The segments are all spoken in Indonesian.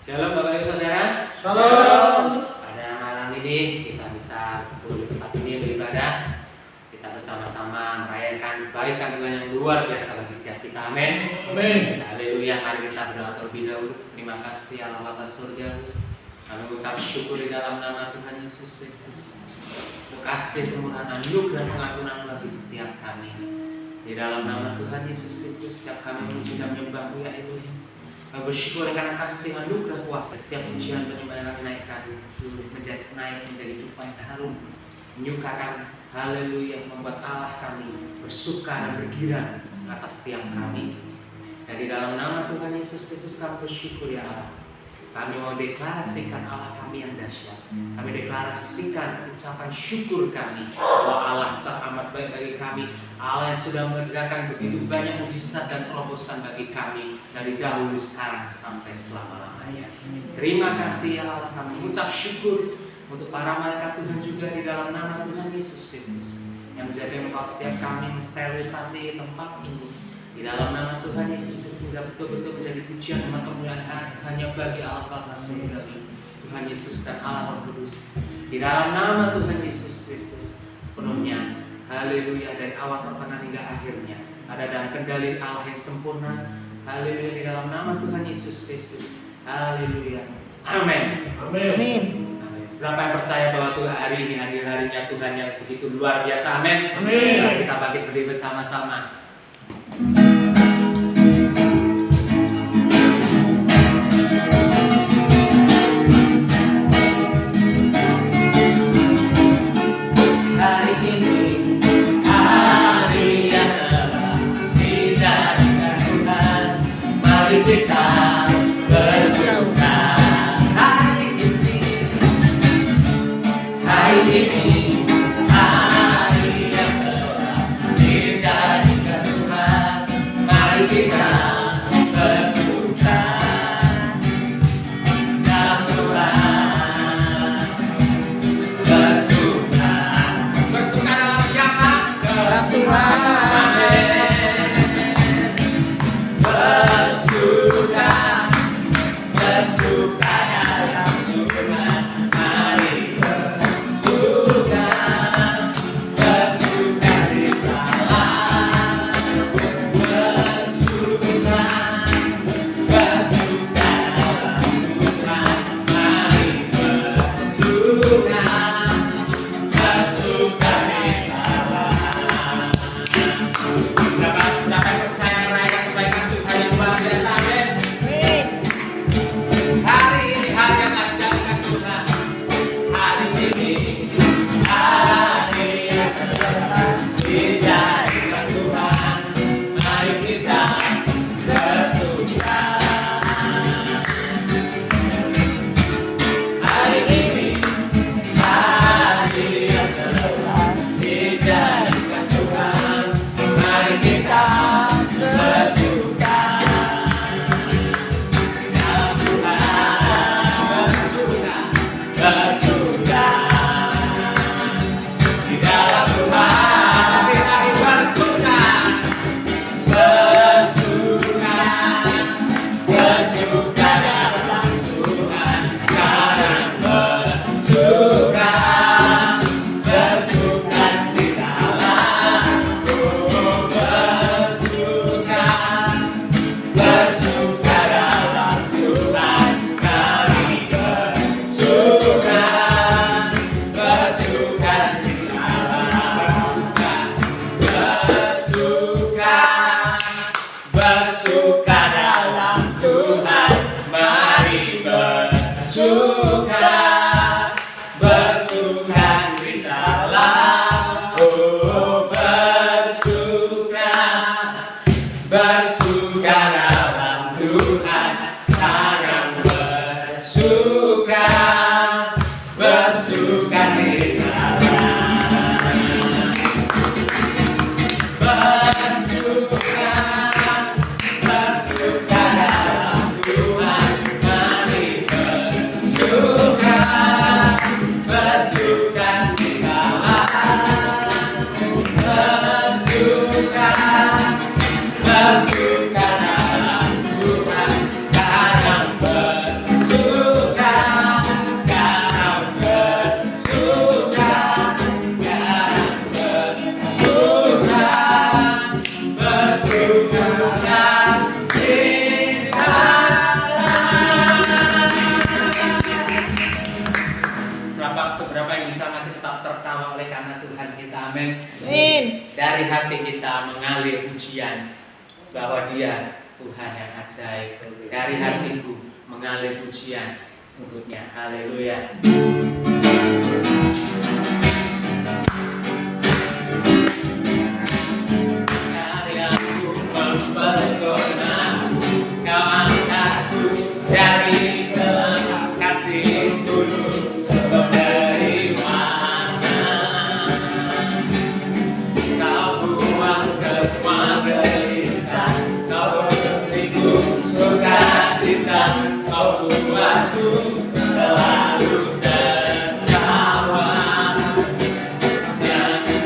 Shalom Bapak Ibu Saudara. Shalom. Pada malam ini kita bisa berkumpul di tempat ini beribadah. Kita bersama-sama merayakan kebaikan Tuhan yang luar biasa bagi setiap kita. Amin. Amin. Haleluya. Mari kita berdoa terlebih dahulu. Terima kasih Allah Bapa Surga. Kami mengucap syukur di dalam nama Tuhan Yesus Kristus. Kasih kemurahan anugerah pengampunan bagi setiap kami. Di dalam nama Tuhan Yesus Kristus, setiap kami memuji dan menyembah-Mu ya Elohim. Kami bersyukur karena kasih anugerah kuasa setiap pujian penyembahan naikkan naik menjadi tupai harum, menyukakan haleluya, membuat Allah kami bersuka dan bergirang atas setiap kami. Dan di dalam nama Tuhan Yesus Kristus kami bersyukur ya Allah. Kami mau deklarasikan Allah kami yang dahsyat. Kami deklarasikan ucapan syukur kami bahwa Allah teramat baik bagi kami. Allah yang sudah mengerjakan begitu banyak mujizat dan terobosan bagi kami dari dahulu, sekarang, sampai selama-lamanya. Terima kasih ya Allah, kami mengucap syukur untuk para malaikat Tuhan juga di dalam nama Tuhan Yesus Kristus yang menjaga engkau setiap kami mensterilisasi tempat ini. Di dalam nama Tuhan Yesus Kristus sudah betul-betul menjadi pujian dan kemuliaan hanya bagi Allah Bapa Surgawi, Tuhan Yesus dan Allah Roh Kudus. Di dalam nama Tuhan Yesus Kristus sepenuhnya, haleluya, dari awal pertengahan hingga akhirnya ada dalam kendali Allah yang sempurna. Haleluya, di dalam nama Tuhan Yesus Kristus. Haleluya. Amin. Amin. Berapa yang percaya bahwa Tuhan hari ini hari-harinya Tuhan yang begitu luar biasa? Amin. Amin. Mari kita bangkit berdiri bersama-sama. Hari ini hari yang telah dijadikan Tuhan, mari kita bersuka. Hari ini hari yang telah dijadikan kita, amin. Amin. Dari hati kita mengalir pujian bahwa Dia Tuhan yang ajaib. Dari hatiku mengalir pujian untuknya. Haleluya. Karyaku mempesona, Kau angkatku dari dalam kasih tulus. Kau dari mana? Kau buang semua gelisah, Kau beriku sukacita, Kau buatku selalu tertawa. Nyanyi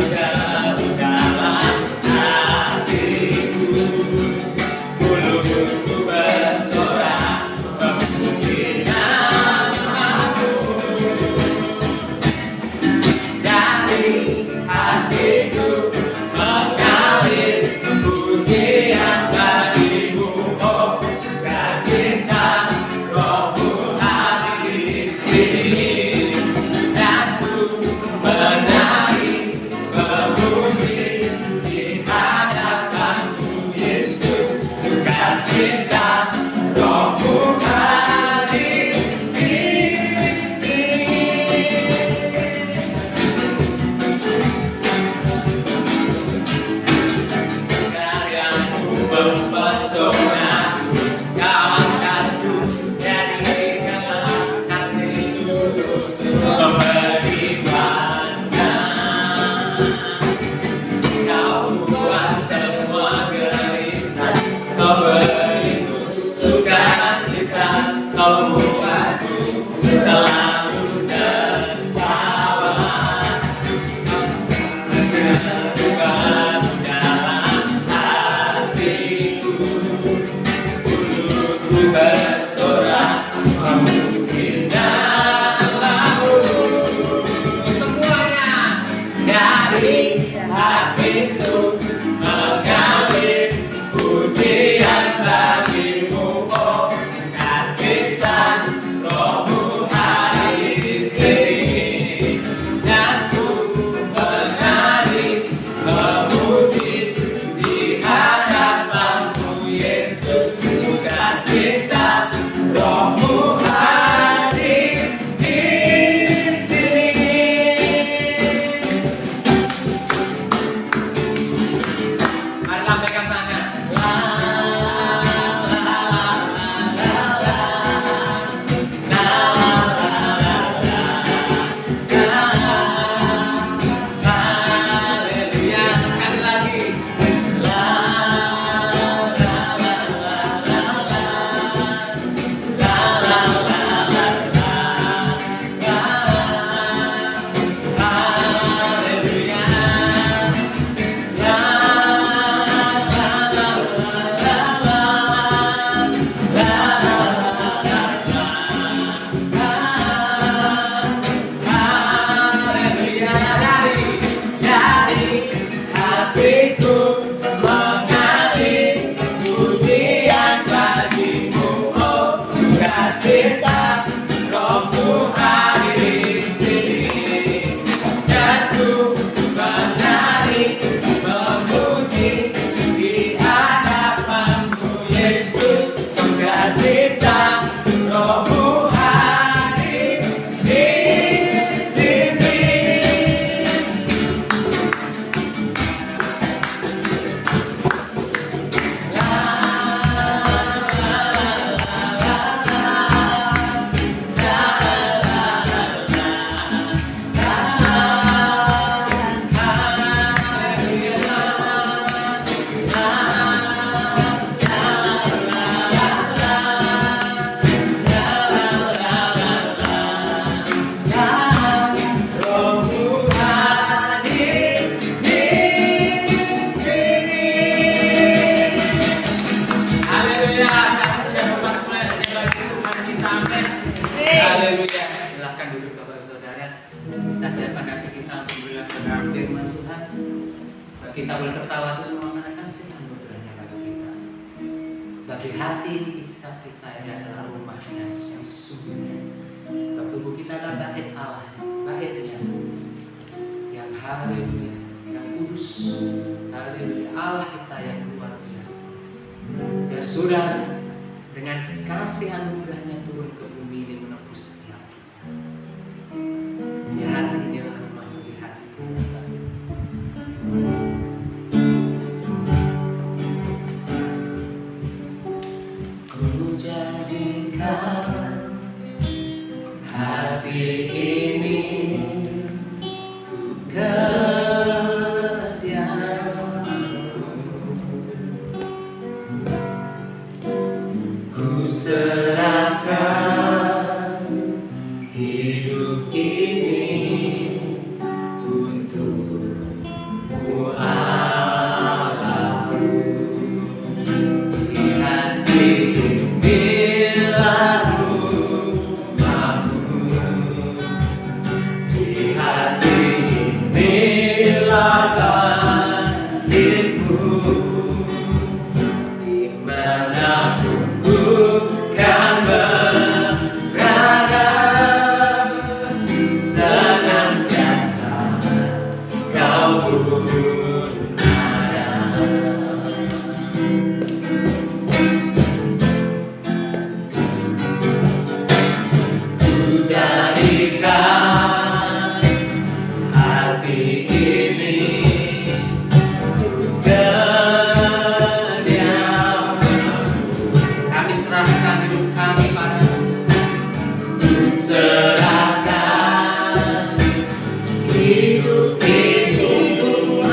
dalam hatiku, mulutku bersorak memuji namamu. Dari hatiku mengalir pujian bagimu, oh sukacita Rohmu hadir di sini. Dan ku menari memuji di hadapanmu Yesus, sukacita Rohmu hadir di sini. Karyamu mempesona, Kau angkatku dari dalam kasih tulus, memberi panjang. Kau buat semua gelisah, Kau beriku sukacita, Kau buatku selalu tertawa. Kehidupan dalam hatiku, mulutku bersorak memuji namamu. Semuanya dari hatiku mengalir pujian bagimu, oh sukacita Rohmu hadir di sini. Dan ku menari memuji di hadapanmu Yesus, sukacita Rohmu hadir di sini. Mari lambaikan tangan. La, la, la, la, la, la. Haleluya. Sekali lagi. La, la, la, la, la, la, la, la, haleluya. Dari hatiku mengalir pujian bagimu, oh sukacita Rohmu hadir di sini. Dan ku menari memuji di hadapanmu Yesus, sukacita Rohmu hadir di sini. Rohmu hadir di sini. Haleluya. Siapa mulai dari Tuhan kita, amin. Haleluya. Silakan duduk Bapak Saudara. Kita siapkan hati kita untuk berikan kebenaran firman Tuhan. Kita boleh tertawa itu semua karena kasih anugerahnya bagi kita. Bagi hati kita ini adalah rumahnya yang sesungguhnya. Bagi tubuh kita adalah bait Allah, baitnya yang Haleluya, yang kudus. Haleluya, Allah kita yang luar biasa. Ya sudah, dengan kasih anugerahnya turun ke bumi ini menebus setiap kita. Ya hati inilah rumah di hati. Ku jadikan hati ini untuk kediamanmu. Ku serahkan hidup ini untukmu, Allahku. Di hati inilah rumahmu, di hati inilah bangkitmu. Dimanapun ku kan berada, senantiasa kau pun ada. Ku jadikan hati ini kami serahkan hidup kami padamu. Ku serahkan hidup ini untuk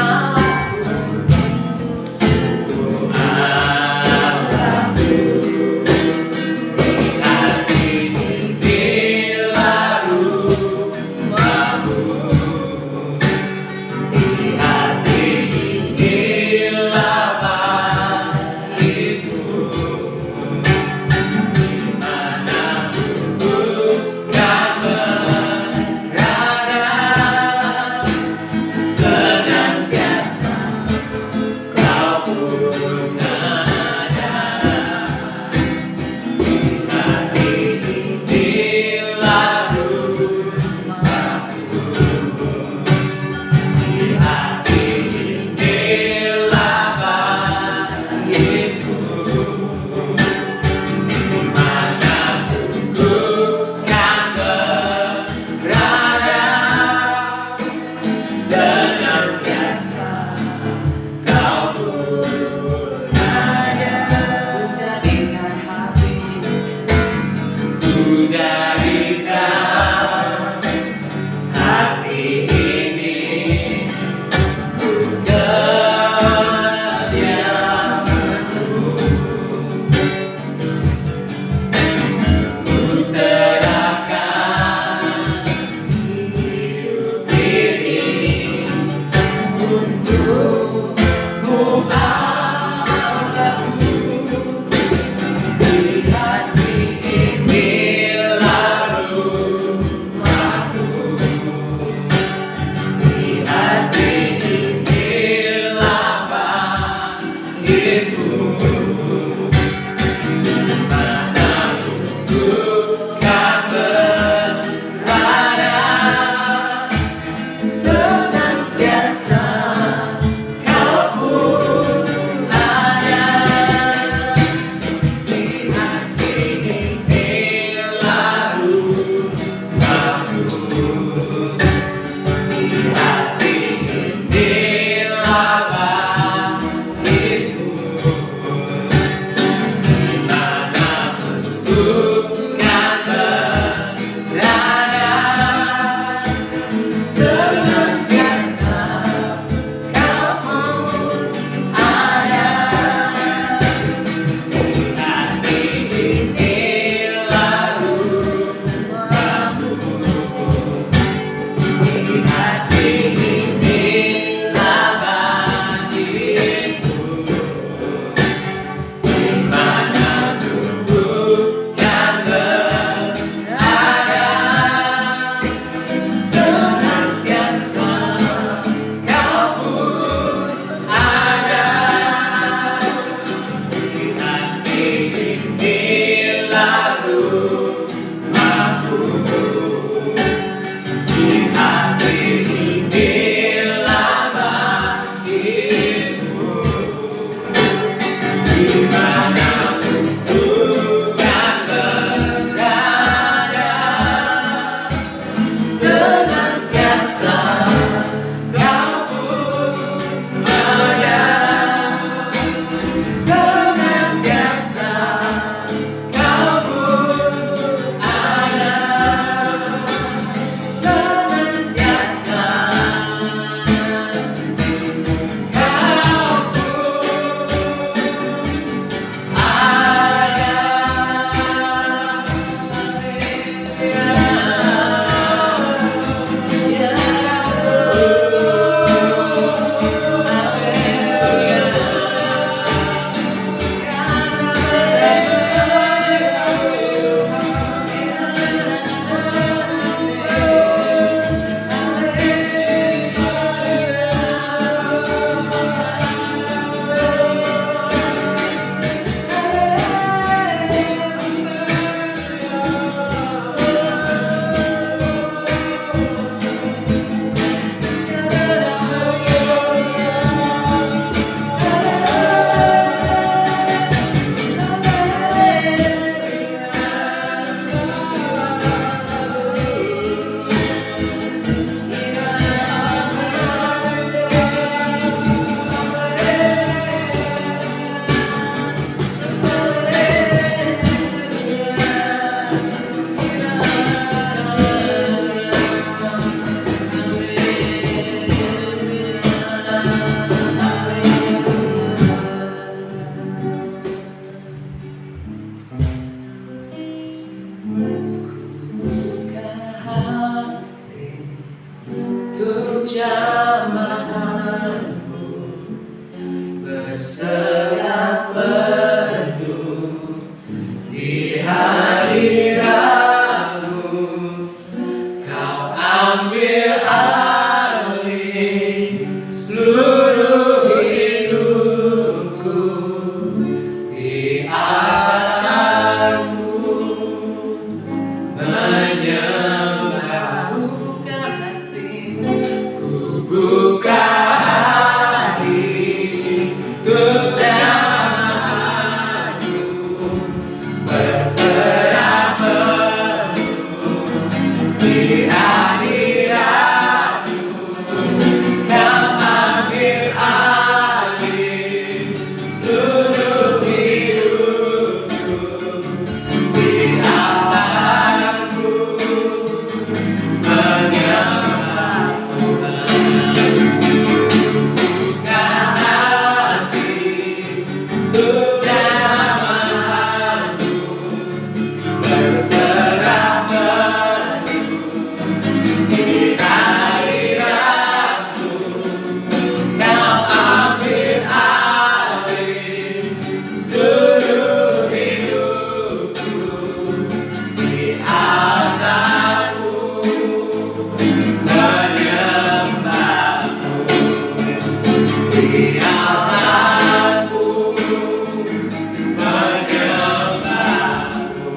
Biarkanku menyembahmu,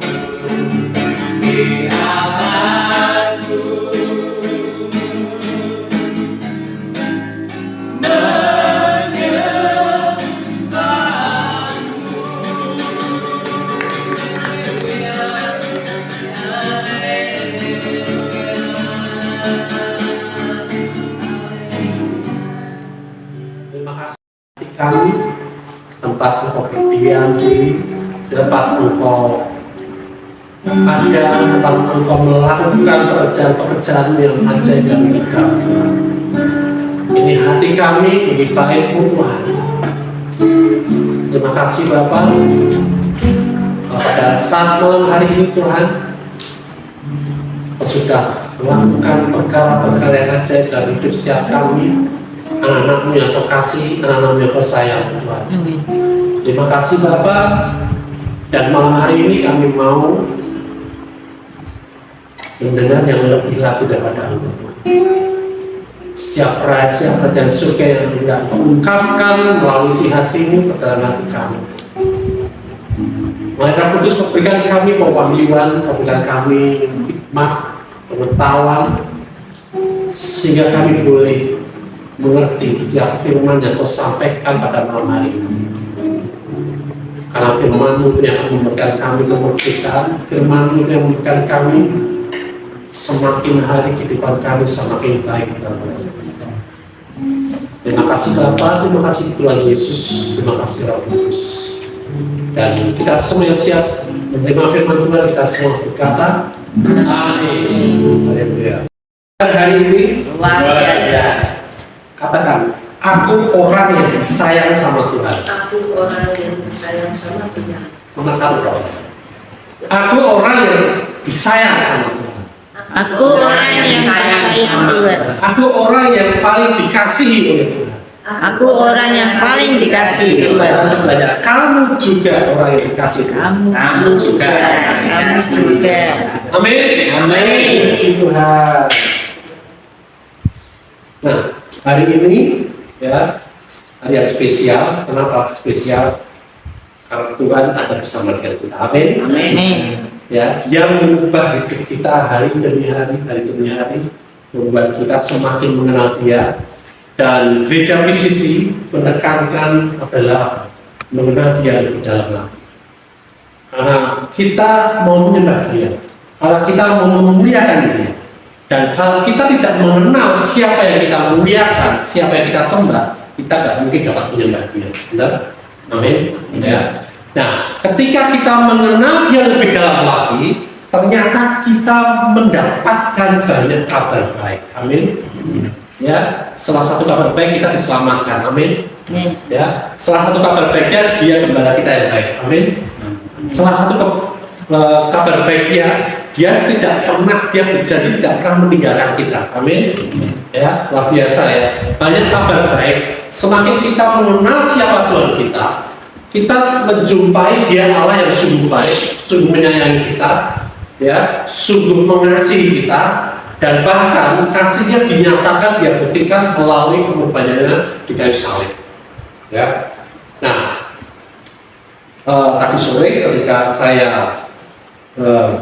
biarkanku Terima kasih kami, tempat engkau berdiam diri, tempat engkau ada, tempat engkau melakukan pekerjaan-pekerjaan yang ajaib dan megah. Ini hati kami, ini baikmu Tuhan. Terima kasih Bapa. Pada saat malam hari ini Tuhan, Engkau sudah melakukan perkara-perkara yang ajaib dalam hidup setiap kami, anak-anakmu yang Kau kasih, anak-anakmu yang Kau sayang Tuhan. Amin. Terima kasih Bapa. Dan malam hari ini kami mau mendengar yang lebih lagi daripada Engkau Tuhan. Setiap rahasia kerajaan surga yang hendak Kau ungkapkan melalui isi hatimu ke dalam hati kami. Mari Roh Kudus berikan kami pewahyuan, berikan kami hikmat, pengetahuan, sehingga kami boleh mengerti setiap firman yang Kau sampaikan pada malam hari ini. Karena firman-Mu itu yang akan memberikan kami kemerdekaan, firman-Mu itu yang memberikan kami semakin hari kehidupan kami semakin baik. Terima kasih Bapa, terima kasih Tuhan Yesus, terima kasih Roh Kudus. Dan kita semua yang siap menerima firman Tuhan, kita semua berkata, Amin. Haleluya. Hari ini Luar biasa. katakan, aku orang yang disayang sama Tuhan. Aku orang yang disayang sama Tuhan. Nomor satu, Bro. Aku orang yang disayang sama Tuhan. Aku orang yang disayang Tuhan. Aku orang yang paling dikasihi oleh Tuhan. Aku orang yang paling dikasihi Tuhan. Sebenarnya kamu juga orang yang dikasihi Tuhan. Kamu juga. Kamu juga. Amin. Amin. Puji Tuhan. Nah, hari ini ya hari yang spesial. Kenapa spesial? Karena Tuhan ada bersama dengan kita. Amin. Amin. Ya, Dia mengubah hidup kita hari demi hari demi hari, membuat kita semakin mengenal Dia. Dan gereja PCC menekankan adalah mengenal Dia lebih dalam lagi. Karena kita mau menyembah Dia, kalau kita mau memuliakan Dia, dan kalau kita tidak mengenal siapa yang kita muliakan, siapa yang kita sembah, kita tidak mungkin dapat menyembah Dia. Benar? Amin. Ya. Nah, ketika kita mengenal Dia lebih dalam lagi, ternyata kita mendapatkan banyak kabar baik. Amin. Ya, salah satu kabar baik kita diselamatkan. Amin. Amin. Ya, salah satu kabar baiknya Dia gembala kita yang baik. Amin. Salah satu kabar baiknya Dia berjanji tidak pernah meninggalkan kita. Amin. Ya, luar biasa ya. Banyak kabar baik. Semakin kita mengenal siapa Tuhan kita menjumpai Dia Allah yang sungguh baik, sungguh menyayangi kita, ya, sungguh mengasihi kita, dan bahkan kasihnya dinyatakan, Dia buktikan melalui pengorbanannya di kayu salib. Ya, nah, tadi sore ketika saya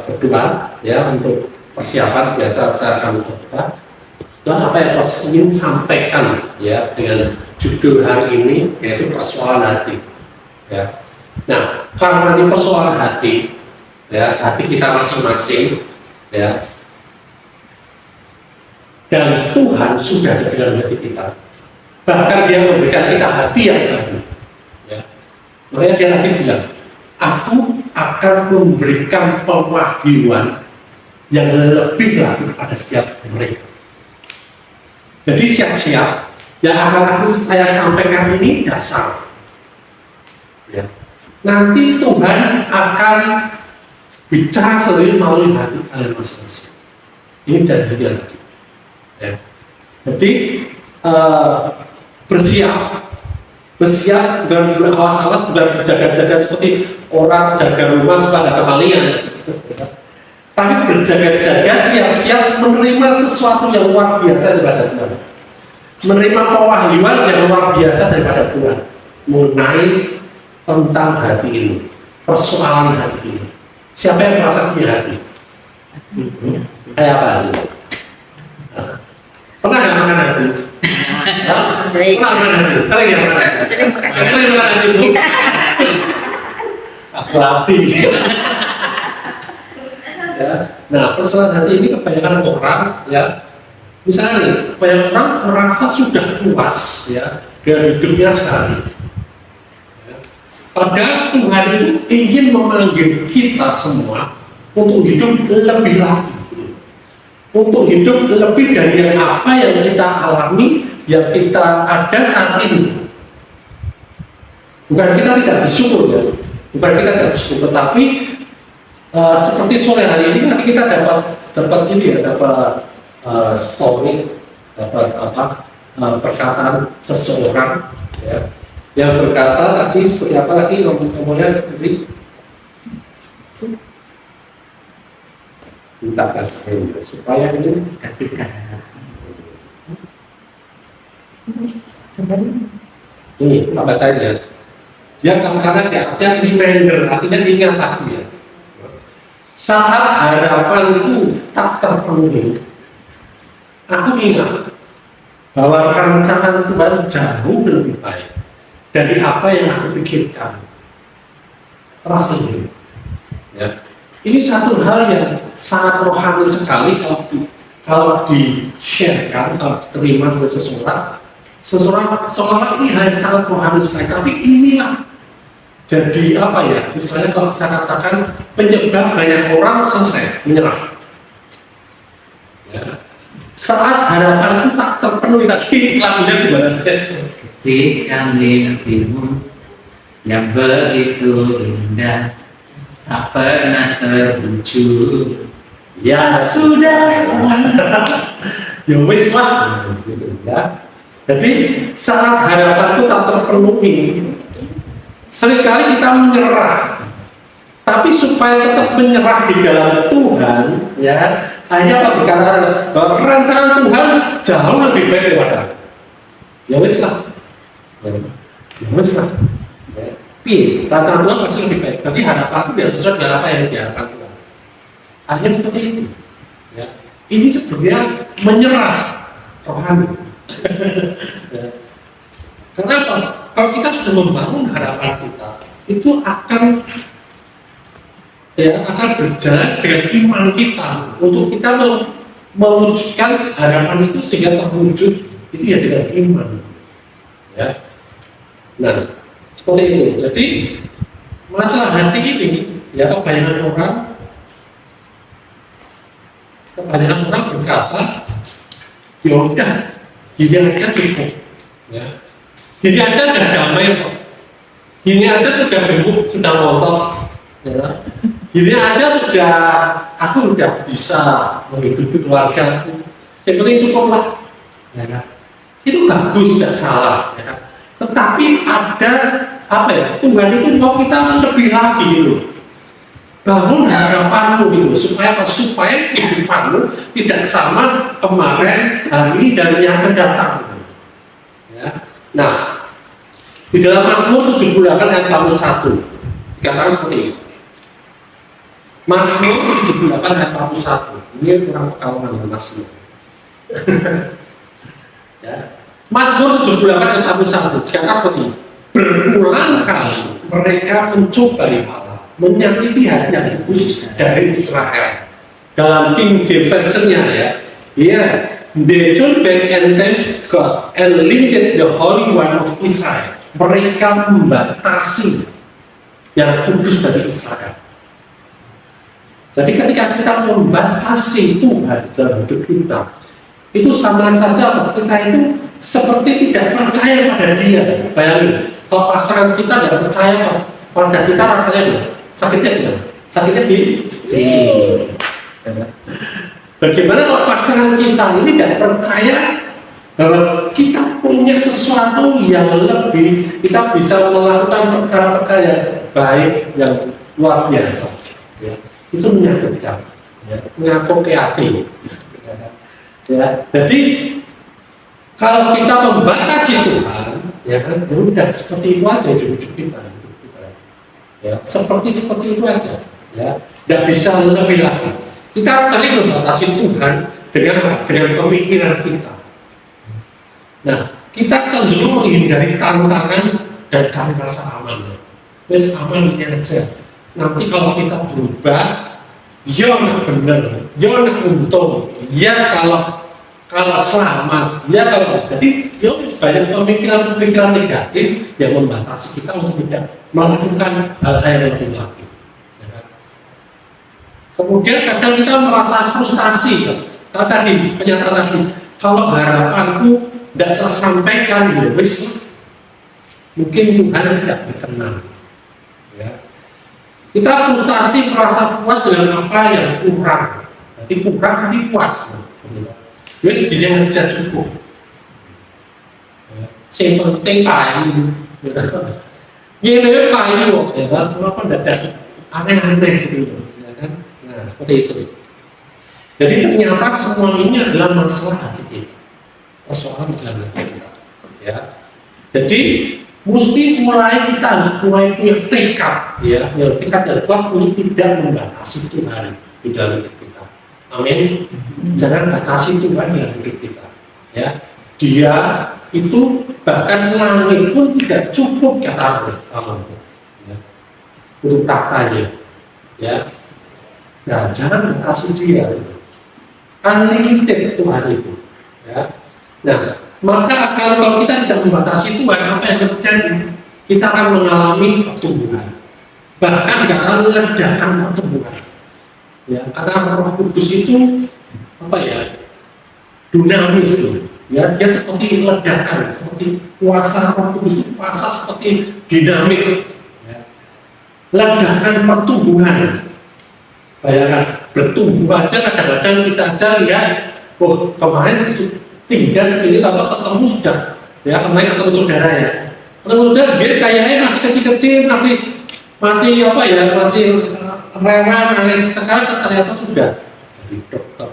berdoa, ya, untuk persiapan biasa saya akan berdoa. Dan apa yang Tuhan ingin sampaikan, ya, dengan judul hari ini yaitu persoalan hati. Ya. Nah, karena ini persoalan hati, ya, hati kita masing-masing, ya, dan Tuhan sudah di dalam hati kita. Bahkan Dia memberikan kita hati yang baru. Ya. Makanya Dia nanti bilang, Aku akan memberikan pewahyuan yang lebih lagi pada setiap mereka. Jadi siap-siap, yang akan saya sampaikan ini dasar. Ya. Nanti Tuhan akan bicara sendiri melalui hati kalian masing-masing. Ini janjinya tadi. Ya. Jadi bersiap dan berawas-awas, bukan berjaga-jaga seperti orang jaga rumah supaya ada kemalingan. Tapi berjaga-jaga, siap-siap menerima sesuatu yang luar biasa daripada Tuhan. menerima pewahyuan yang luar biasa daripada Tuhan mengenai tentang hati ini, persoalan hati ini. Siapa yang merasa punya hati? Kayak apa? Pernah nggak makan hati? Sering. Pernah makan hati? Sering ya makan hati? Sering makan hati. Sering makan hati, Bu? Aku hati. Ya. Nah, persoalan hati ini kebanyakan orang, ya, misalnya nih, banyak orang merasa sudah puas, ya, dengan hidupnya sekali. Ya. Padahal Tuhan itu ingin memanggil kita semua untuk hidup lebih lagi, untuk hidup lebih dari yang apa yang kita alami, yang kita ada saat ini. Bukan kita tidak bersyukur, ya, bukan kita tidak bersyukur, tetapi seperti sore hari ini nanti kita dapat ini ya, dapat story, dapat perkataan seseorang, ya, yang berkata tadi seperti apa tadi ngomongnya tadi. Mintakan supaya ini ketika ini kita baca ya. Dia katakan di atasnya reminder, artinya ingat lagi ya. Saat harapanku tak terpenuhi, aku ingat bahwa rencana Tuhan jauh lebih baik dari apa yang aku pikirkan. Terasa ini, ya. Ini satu hal yang sangat rohani sekali kalau di-sharekan, kalau diterima oleh seseorang ini hal yang sangat rohani sekali. Tapi inilah jadi apa ya? Istilahnya kalau saya katakan penyebab banyak orang selesai menyerah. Ya. Saat harapanku tak terpenuhi, tadi lagunya gimana sih? ketika mimpimu yang begitu indah tak pernah terwujud, Ya sudah, ya wis lah, gitu ya. Jadi saat harapanku tak terpenuhi, seringkali kita menyerah. Tapi supaya tetap menyerah di dalam Tuhan, ya, hanya apa berkata bahwa rancangan Tuhan jauh lebih baik daripada. Ya wis lah, ya wis lah. Tapi rancangan Tuhan pasti lebih baik. Berarti harapanku tidak sesuai dengan apa yang diharapkan Tuhan. Akhirnya seperti itu. Ya. Ini sebenarnya menyerah rohani. Ya. Kenapa? Kalau kita sudah membangun harapan kita, itu akan berjalan dengan iman kita untuk kita mewujudkan harapan itu sehingga terwujud itu ya dengan iman. Ya. Nah, seperti itu. Jadi masalah hati ini ya kebanyakan orang berkata, ya udah, gini aja cukup, ya. Gini aja udah damai kok, gini aja sudah gemuk, sudah montok, ya. Gini aja aku udah bisa menghidupi keluarga aku, yang penting cukup lah, ya. Itu bagus, tidak salah, ya. Tetapi ada apa ya? Tuhan itu mau kita lebih lagi gitu. Bangun harapanmu gitu supaya kehidupanmu tidak sama kemarin, hari ini dan yang akan datang. Ya. Nah, di dalam Mazmur 78 ayat 41 dikatakan seperti ini. Mazmur 78 ayat 41. Ini kurang pengalaman dengan Mazmur. Ya. Mazmur 78 ayat 41 dikatakan seperti ini. Berulang kali mereka mencobai Allah, menyakiti hati yang kudus dari Israel. Dalam King James Version-nya ya, they turned back and thanked God and limited the Holy One of Israel. Mereka membatasi yang kudus dari Israel. Jadi ketika kita membatasi Tuhan dalam hidup kita, itu sama saja kita itu seperti tidak percaya pada Dia. Bayangin, kalau pasangan kita tidak percaya pada kita, rasanya sakitnya gimana? Sakitnya di sini. Bagaimana kalau pasangan kita ini tidak percaya bahwa kita punya sesuatu yang lebih, kita bisa melakukan perkara-perkara yang baik, yang luar biasa, ya. Itu menyakitkan, ya. Mengaku ke hati, ya. Jadi Kalau kita membatasi Tuhan, ya kan, ya udah seperti itu aja hidup kita. Ya, seperti itu aja. Ya, nggak bisa lebih lagi. Kita sering membatasi Tuhan dengan pemikiran kita. Nah, kita cenderung menghindari tantangan dan cari rasa aman. Wes aman ini aja. Nanti kalau kita berubah, ya nak bener, ya nak untung, ya kalau selamat, ya kalau jadi ya banyak pemikiran negatif yang membatasi kita untuk tidak melakukan hal-hal yang lebih lagi. Ya kan? Kemudian kadang kita merasa frustasi, tadi pernyataan tadi, kalau harapanku tidak tersampaikan, ya wis mungkin Tuhan tidak berkenan. Ya. Kita frustasi merasa puas dengan apa yang kurang. Jadi kurang tapi puas. Wis segini aja cukup. Yang penting payu. Ini payu, ya kan? Kenapa tidak aneh-aneh gitu, ya kan? Nah seperti itu. Jadi ternyata semua ini adalah masalah hati kita, persoalan dalam hati kita. Ya. Jadi mesti kita harus mulai punya tekad, ya, tekad dan kuat untuk tidak membatasi Tuhan di dalam hidup kita. Amin. Jangan batasi Tuhan dalam hidup kita. Ya, Dia itu bahkan langit pun tidak cukup kata Allah. Ya. Untuk tahtanya. Ya, nah, jangan batasi Dia. Unlimited Tuhan itu. Ya. Nah, maka kalau kita tidak membatasi Tuhan, apa yang terjadi? Kita akan mengalami pertumbuhan. Bahkan dikatakan ledakan pertumbuhan. Ya, karena Roh Kudus itu apa ya? Dinamis loh. Ya, dia seperti ledakan, seperti kuasa Roh Kudus itu kuasa seperti dinamik. Ya. Ledakan pertumbuhan. Bayangkan, bertumbuh aja kadang-kadang kita aja lihat, oh kemarin tinggal segini, kalau ketemu sudah, ya kemarin ketemu saudara ya, ketemu saudara dia kayaknya masih kecil-kecil, masih apa ya, masih rewel, nangis. Sekarang ternyata sudah jadi dokter,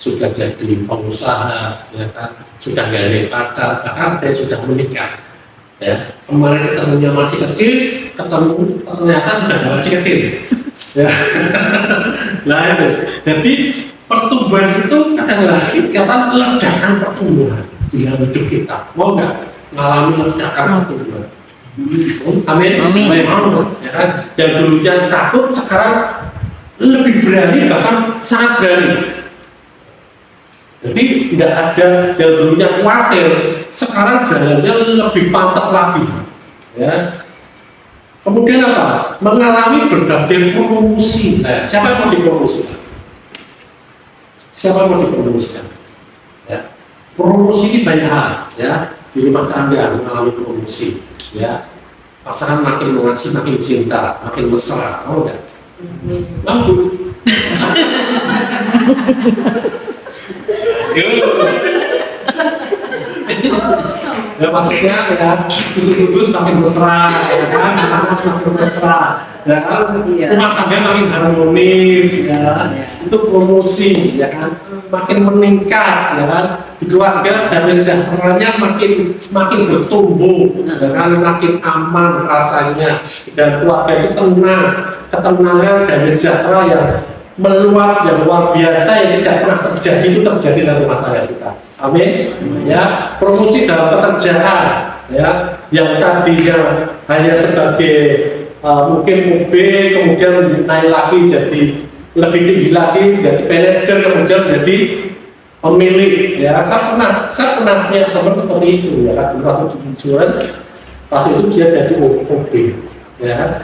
sudah jadi pengusaha, ya kan, sudah gak pacar, bahkan dia sudah menikah. Ya, kemarin ketemunya masih kecil, ketemu ternyata sudah masih kecil. Ya, nah itu. Jadi pertumbuhan itu kadang-kadang dikatakan ledakan pertumbuhan di dalam hidup kita. Mau nggak mengalami ledakan pertumbuhan? Amin. Amin. Ya kan? Yang dulunya takut sekarang lebih berani, bahkan sangat berani. Jadi tidak ada yang dulunya khawatir, sekarang jalannya lebih mantap lagi. Ya. Kemudian apa? Mengalami berbagai promosi. Siapa yang mau dipromosikan? Siapa yang mau dipromosikan? Ya. Promosi ini banyak hal, ya. Di rumah tangga mengalami promosi, ya. Pasangan makin mengasihi, makin cinta, makin mesra, mau nggak? Mampu. Ya maksudnya ya kudus makin mesra, ya kan, anak makin mesra, ya kan, rumah tangga makin harmonis, ya, itu promosi, ya kan, makin meningkat, ya kan, di keluarga dan sejahteranya makin bertumbuh, ya kan, makin aman rasanya, dan keluarga itu tenang, ketenangan dan sejahtera yang meluap, yang luar biasa yang tidak pernah terjadi itu terjadi dalam rumah tangga kita. Amin. Ya, promosi dalam pekerjaan, ya, yang tadinya hanya sebagai mungkin OB, kemudian naik lagi jadi lebih tinggi lagi, jadi manajer, kemudian jadi pemilik. Ya, saya pernah punya teman seperti itu, ya kan, waktu di insuran, waktu itu dia jadi OB, ya.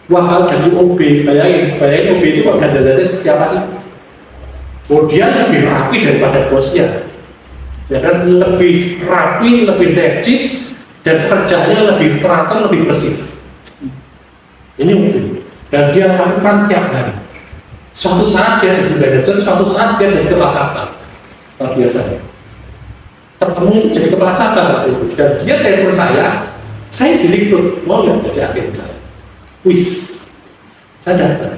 Wah, jadi OB, bayangin OB itu ganda-ganda seperti apa sih? Oh, dia lebih rapi daripada bosnya. Ya kan, lebih rapi, lebih necis, dan pekerjaannya lebih teratur, lebih bersih. Ini mungkin. Dan dia lakukan tiap hari. Suatu saat dia jadi manajer, suatu saat dia jadi kepala cabang. Luar biasa. Ketemu itu jadi kepala cabang waktu itu. Dan dia telepon saya direkrut, mau nggak jadi agen saya? Wis, saya datang.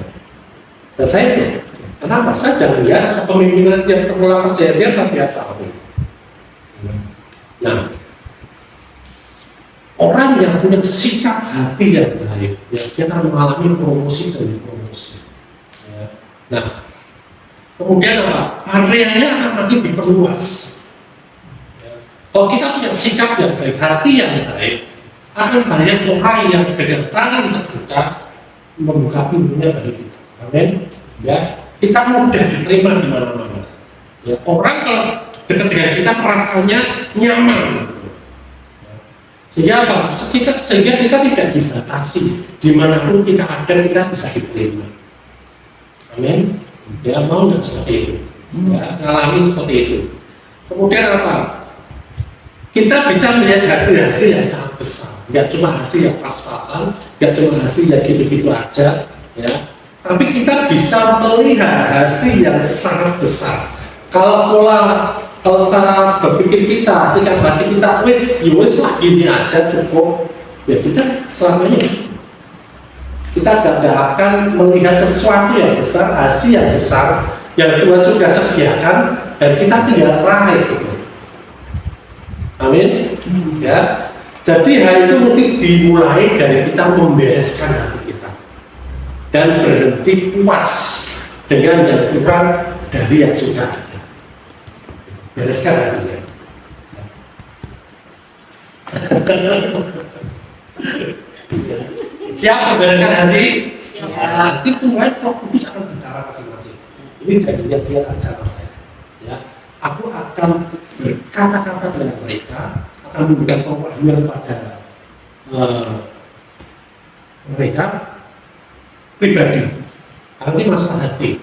Dan saya, kenapa? Saya sudah melihat kepemimpinan yang terlalu percaya dia luar biasa. Nah, orang yang punya sikap hati yang baik, ya, dia akan mengalami promosi demi promosi. Ya. Nah, kemudian apa? Areanya akan makin diperluas. Ya. Kalau kita punya sikap yang baik, hati yang baik, akan banyak orang yang dengan tangan terbuka membuka pintunya bagi kita. Amin. Ya, kita mudah diterima di mana-mana. Ya, orang kalau dekat dengan kita rasanya nyaman. Sehingga apa? Sehingga kita tidak dibatasi. Dimanapun kita ada, kita bisa diterima. Amin. Ya, mau dan seperti itu. Ya, mengalami seperti itu. Kemudian apa? Kita bisa melihat hasil-hasil yang sangat besar. Nggak cuma hasil yang pas-pasan, nggak cuma hasil yang gitu-gitu aja, ya. Tapi kita bisa melihat hasil yang sangat besar. Kalau cara berpikir kita, sikap hati kita, wis lah gini aja cukup, ya kita selamanya kita tidak akan melihat sesuatu yang besar, hasil yang besar yang Tuhan sudah sediakan dan kita tinggal raih gitu. Amin. Ya. Jadi hal itu mesti dimulai dari kita membereskan hati kita dan berhenti puas dengan yang kurang dari yang sudah ada. Bereskan hatinya. Siap membereskan hati? Ya, itu mulai Roh Kudus akan bicara masing-masing. Ini jadinya dia acara saya. Ya, aku akan berkata-kata dengan mereka, akan memberikan pewahyuan pada mereka pribadi. Karena ini masalah hati,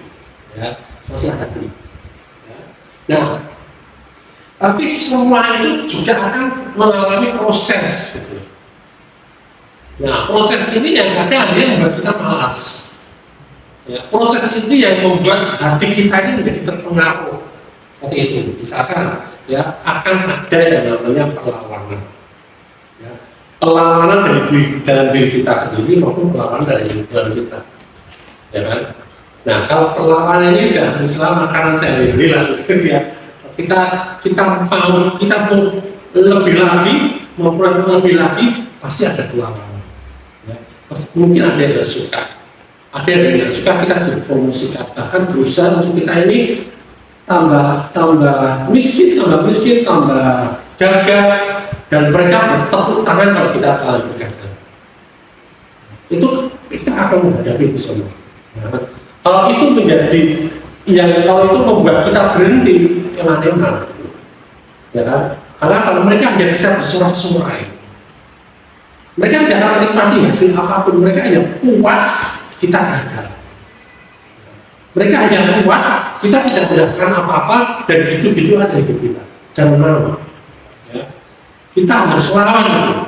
ya, masalah hati. Ya. Nah, tapi semua itu juga akan mengalami proses. Gitu. Nah, proses ini yang kadang dia membuat kita malas. Ya, proses ini yang membuat hati kita ini menjadi terpengaruh. Seperti itu, misalkan ya akan ada yang namanya perlawanan. Ya, perlawanan dari dalam diri kita sendiri maupun perlawanan dari lingkungan kita. Ya kan? Nah, kalau perlawanan ini udah misalnya makanan sehari-hari lah, ya. Kita mau lebih lagi, mau kurang lebih lagi, pasti ada perlawanan. Ya. Mungkin ada yang tidak suka, ada yang tidak suka kita dipromosikan, bahkan berusaha untuk kita ini tambah miskin, tambah gagal, dan mereka bertepuk tangan kalau kita akan bergagal. Itu kita akan menghadapi itu semua. Nah, kalau itu menjadi kalau itu membuat kita berhenti, eman-eman, ya kan? Karena kalau mereka hanya bisa bersorak-sorai, mereka tidak menikmati hasil apapun, mereka hanya puas kita gagal. Mereka hanya puas, kita tidak mendapatkan apa-apa dan gitu-gitu aja hidup kita. Jangan mau. Ya. Kita harus lawan.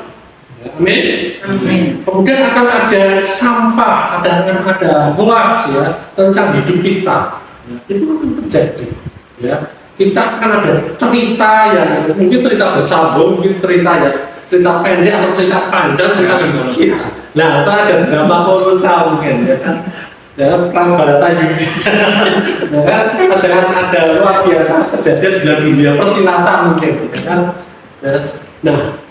Ya. Amin. Amin. Kemudian akan ada sampah, akan ada hoax ya tentang hidup kita. Ya. Itu akan terjadi. Ya. Kita akan ada cerita yang mungkin cerita bersambung, mungkin cerita pendek atau cerita panjang cerita kita. Nah, itu ada drama kolosal mungkin ya kan. Ya, perang Baratayuda, ya kan, ada luar biasa kejadian dalam dunia persilatan mungkin, ya kan. Nah,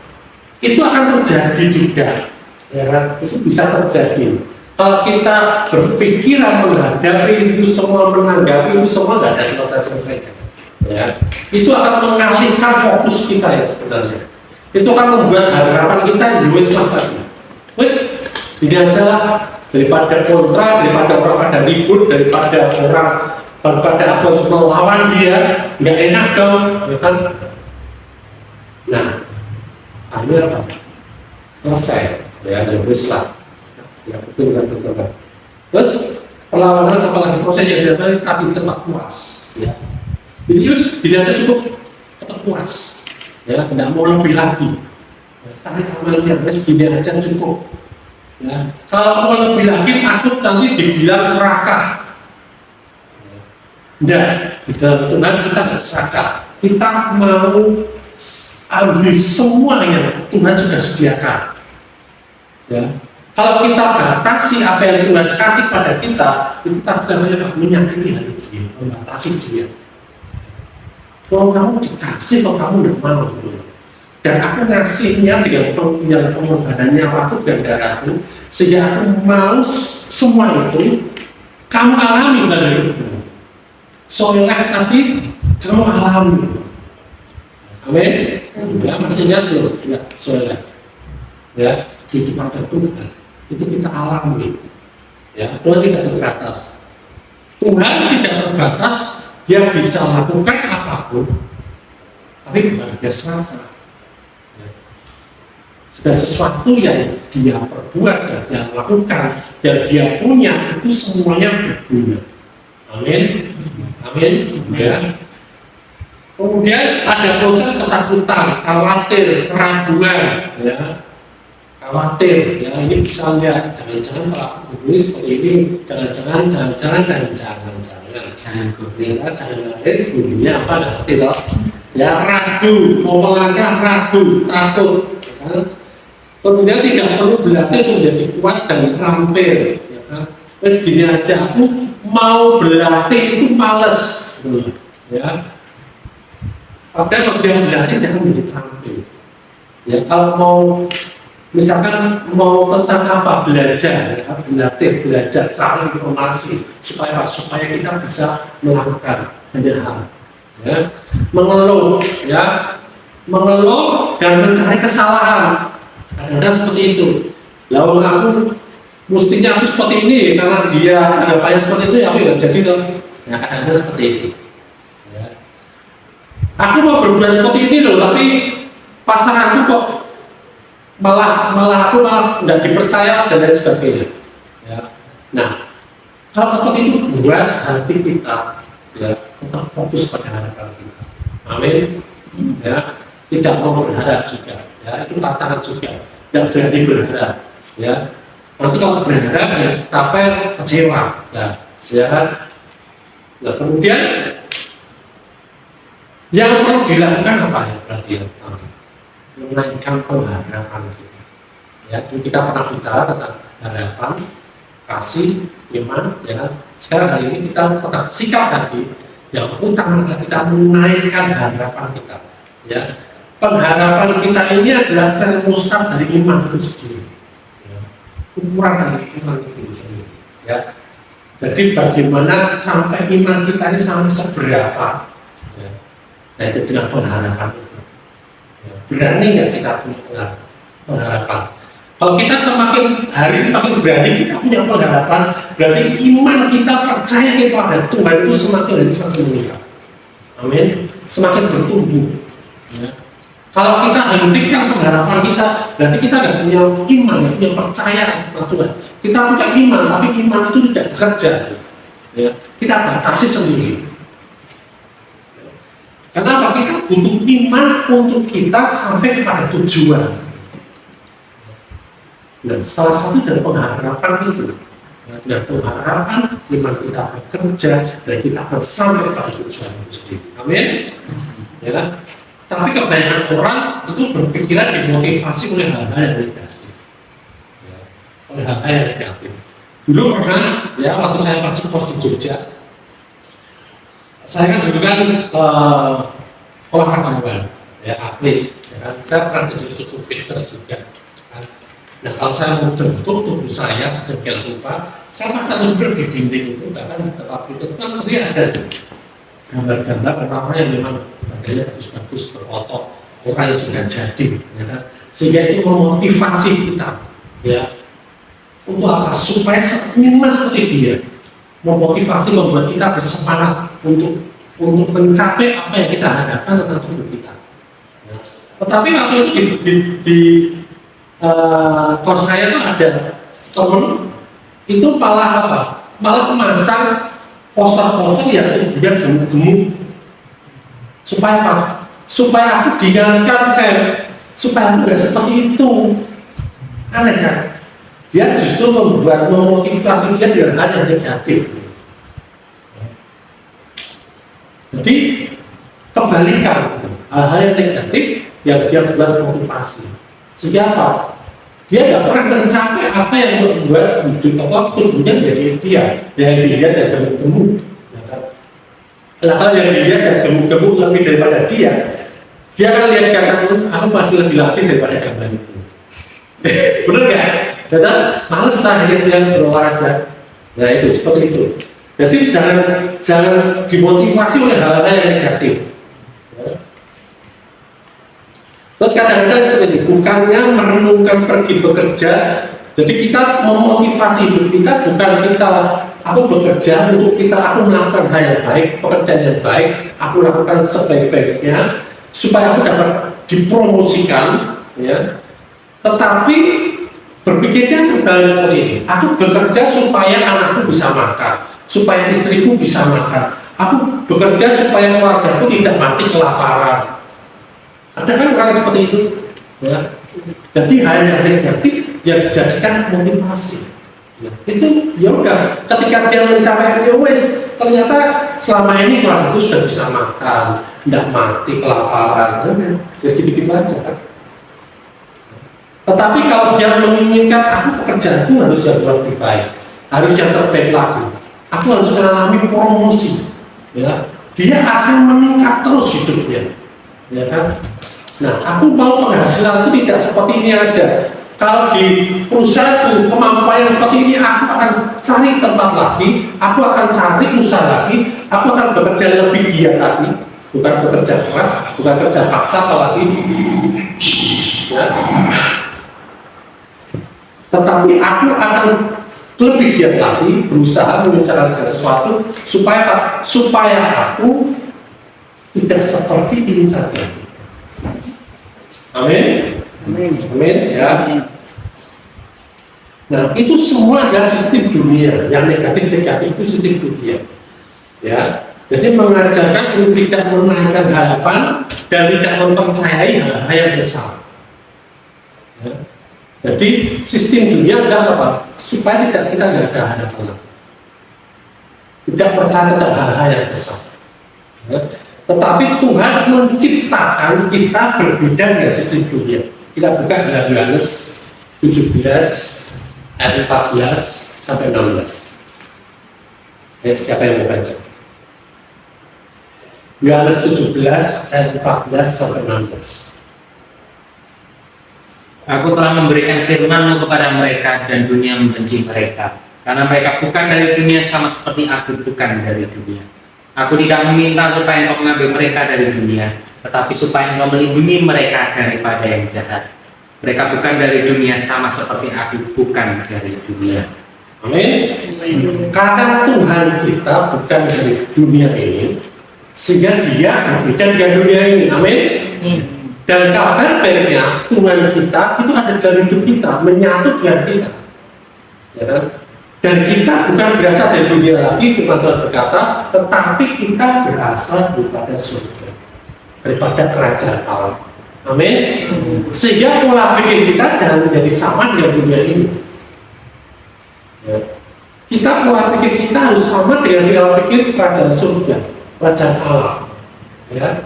itu akan terjadi juga, ya kan, itu bisa terjadi. Kalau kita berpikiran menghadapi itu semua, menanggapi itu semua, nggak ada selesai-selesainya. Ya, itu akan mengalihkan fokus kita ya sebenarnya. Itu akan membuat harapan kita wis lah tadi. Wis, ini aja lah. Daripada kontra, daripada orang pada ribut, daripada harus melawan dia, nggak enak dong, ya kan? Nah, akhirnya apa? Selesai, ya wis lah, ya betul. Terus perlawanan apalagi proses yang dilakukan tadi cepat puas, ya. Jadi tidak aja cukup cepat puas, ya tidak mau lebih lagi. Cari amalnya, wis gini aja cukup. Ya, kalau mau lebih lagi takut nanti dibilang serakah. Tidak, di dalam Tuhan kita tidak serakah. Kita mau ambil semua yang Tuhan sudah sediakan. Ya. Kalau kita batasi apa yang Tuhan kasih pada kita, itu namanya menyakiti hati dia, membatasi dia. Kalau kamu dikasih, kalau kamu tidak mau, dan aku ngasihnya dengan pengorbanan nyawaku dan darahku, sehingga aku mau semua itu kamu alami dalam hidupmu. Soleh tadi kamu alami. Amin. Ya, masih ingat loh, ya, soleh. Ya, kehidupan Tuhan itu kita alami. Ya, Tuhan tidak terbatas. Tuhan tidak terbatas, dia bisa lakukan apapun, tapi bukan dia semata. Ya. Segala sesuatu yang dia perbuat, yang dia lakukan, yang dia punya, itu semuanya berguna. Amin. Amin. Ya. Kemudian ada proses ketakutan, khawatir, keraguan, ya. Khawatir, ya ini misalnya jangan-jangan Pak Gubernur seperti ini, jangan-jangan jangan bunyinya apa nanti loh, ya ragu, mau melangkah ragu, takut, ya. Kemudian tidak perlu berlatih untuk menjadi kuat dan terampil, ya kan? Terus gini aja, aku mau berlatih itu males, ya. Padahal kalau dia berlatih jangan menjadi terampil. Ya kalau mau misalkan mau tentang apa belajar, ya, belajar cara informasi supaya kita bisa melakukan banyak hal. Ya. Mengeluh dan mencari kesalahan. Kadang-kadang seperti itu. Lalu aku mestinya aku seperti ini karena dia anggapannya seperti itu, ya aku nggak jadi loh. Ya kadang-kadang seperti itu. Ya. Aku mau berbuat seperti ini loh, tapi pasanganku kok malah aku nggak dipercaya dan lain sebagainya. Ya. Nah, kalau seperti itu buat hati kita ya tetap fokus pada harapan kita. Amin. Ya, tidak mau berharap juga. Ya, itu tantangan juga. Tidak berani berharap. Ya, nanti kalau berharap ya tapi kecewa. Ya. Nah, kemudian yang perlu dilakukan apa ya berarti ya? Menaikkan pengharapan kita. Ya, kita pernah bicara tentang harapan, kasih, iman. Ya, sekarang hari ini kita tentang sikap hati. Yang utama adalah kita menaikkan harapan kita. Ya, pengharapan kita ini adalah termusnah dari iman itu sendiri. Ya, ukuran dari iman itu sendiri. Ya, jadi bagaimana sampai iman kita ini sampai seberapa? Ya, nah itu dengan pengharapan itu. Berani nggak kita punya pengharapan? Kalau kita semakin hari semakin berani kita punya pengharapan, berarti iman kita percaya kepada Tuhan itu semakin hari semakin meningkat. Amin. Semakin bertumbuh. Ya. Kalau kita hentikan pengharapan kita, berarti kita nggak punya iman, nggak punya percaya kepada Tuhan. Kita punya iman, tapi iman itu tidak bekerja. Ya. Kita batasi sendiri. Kenapa? Kita butuh iman untuk kita sampai kepada tujuan. Dan salah satu dari pengharapan itu, dan pengharapan iman kita bekerja dan kita akan sampai pada tujuan itu sendiri. Amin. Ya. Tapi kebanyakan orang itu berpikiran dimotivasi oleh hal-hal yang negatif. Ya. Oleh hal-hal yang negatif. Dulu pernah, ya waktu saya masih pos di Jogja, saya kan dulu kan olahragawan, ya atlet, ya kan? Saya pernah jadi instruktur fitness juga. Kan? Nah kalau saya mau bentuk tubuh saya sedemikian rupa, saya pasang gambar di dinding itu, bahkan di tempat fitness kan pasti ada gambar-gambar orang yang memang badannya bagus-bagus, berotot, orang yang sudah jadi, ya kan? Sehingga itu memotivasi kita, ya untuk apa? Supaya minimal seperti dia, memotivasi membuat kita bersemangat untuk mencapai apa yang kita harapkan tentang tubuh kita. Ya. Tetapi waktu itu di kos saya itu ada teman itu malah apa? Malah memasang poster-poster yang kemudian gemuk-gemuk supaya apa? Supaya aku diingatkan saya supaya aku nggak seperti itu. Aneh kan? Dia justru membuat memotivasi dia dengan hal yang negatif. Jadi kebalikan hal-hal yang negatif yang dia buat motivasi. Sehingga apa? Dia nggak pernah mencapai apa yang membuat hidup tubuhnya menjadi ideal. Yang dilihat yang gemuk-gemuk. Hal yang dilihat yang gemuk-gemuk lebih daripada dia. Dia akan lihat kaca itu, aku masih lebih langsing daripada gambar itu. Bener nggak? Dan males akhirnya dia berolahraga. Nah itu seperti itu. Jadi jangan dimotivasi oleh hal-hal yang negatif. Terus kadang-kadang seperti ini, bukannya merenungkan pergi bekerja, jadi kita memotivasi hidup kita bukan kita aku bekerja untuk aku melakukan hal yang baik, pekerjaan yang baik, aku lakukan sebaik-baiknya supaya aku dapat dipromosikan, ya. Tetapi berpikirnya terbalik seperti ini, aku bekerja supaya anakku bisa makan, supaya istriku bisa makan, aku bekerja supaya keluargaku tidak mati kelaparan. Ada kan orang seperti itu, ya. Jadi hal yang negatif yang dijadikan motivasi. Ya. Itu ya udah. Ketika dia mencapai ya wes, ternyata selama ini keluargaku sudah bisa makan, tidak mati kelaparan. Ya sedikit aja kan. Tetapi kalau dia menginginkan aku pekerjaanku harus yang lebih baik, harus yang terbaik lagi. Aku harus mengalami promosi. Ya. Dia akan meningkat terus hidupnya. Ya kan? Nah, aku mau penghasilanku tidak seperti ini aja. Kalau di perusahaanku kemampuan seperti ini, aku akan cari tempat lagi, aku akan cari usaha lagi, aku akan bekerja lebih giat lagi, bukan bekerja keras, bukan kerja paksa apalagi. Ya. Tetapi aku akan lebih giat lagi, berusaha menyelesaikan segala sesuatu supaya aku tidak seperti ini saja. Amin. Amin. Ya. Nah, itu semua adalah sistem dunia. Yang negatif-negatif itu sistem dunia. Ya. Jadi mengajarkan untuk tidak menaikkan harapan dan tidak mempercayai hal-hal yang besar. Ya. Jadi sistem dunia adalah apa? Supaya kita tidak ada harapan. Tidak percaya pada hal-hal yang besar. Ya. Tetapi Tuhan menciptakan kita berbeda dengan sistem dunia. Kita buka dalam Yohanes 17 ayat 14 sampai 16. Siapa yang mau baca? Yohanes 17 ayat 14 sampai 16. Aku telah memberikan firman-Mu kepada mereka dan dunia membenci mereka, karena mereka bukan dari dunia sama seperti aku bukan dari dunia. Aku tidak meminta supaya Engkau mengambil mereka dari dunia, tetapi supaya Engkau melindungi mereka daripada yang jahat. Mereka bukan dari dunia sama seperti aku bukan dari dunia. Amin. Karena Tuhan kita bukan dari dunia ini, sehingga Dia berbeda dengan dunia ini. Amin. Dan kabar baiknya Tuhan kita itu ada dalam hidup kita, menyatu dengan kita. Ya kan? Dan kita bukan berasal dari dunia lagi, firman Tuhan berkata, tetapi kita berasal daripada surga, daripada kerajaan Allah. Amin. Sehingga pola pikir kita jangan menjadi sama dengan dunia ini. Ya. Kita pola pikir kita harus sama dengan pola pikir kerajaan surga, kerajaan Allah. Ya.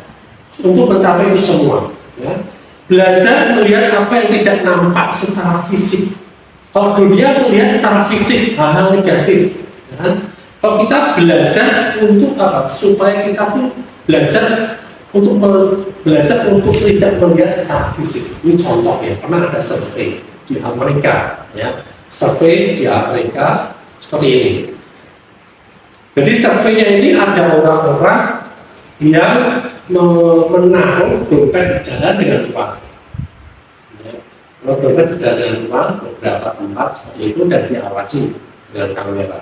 Untuk mencapai itu semua. Ya. Belajar melihat apa yang tidak nampak secara fisik. Kalau dunia melihat secara fisik hal-hal negatif, kan? Kalau kita belajar untuk apa? Supaya kita tuh belajar untuk tidak melihat secara fisik. Ini contoh ya, pernah ada survei di Amerika, ya, survei di Amerika seperti ini. Jadi surveinya ini ada orang-orang yang menaruh dompet di jalan dengan uang. Dompet berjalan dengan uang beberapa tempat seperti itu dan diawasi dengan kamera.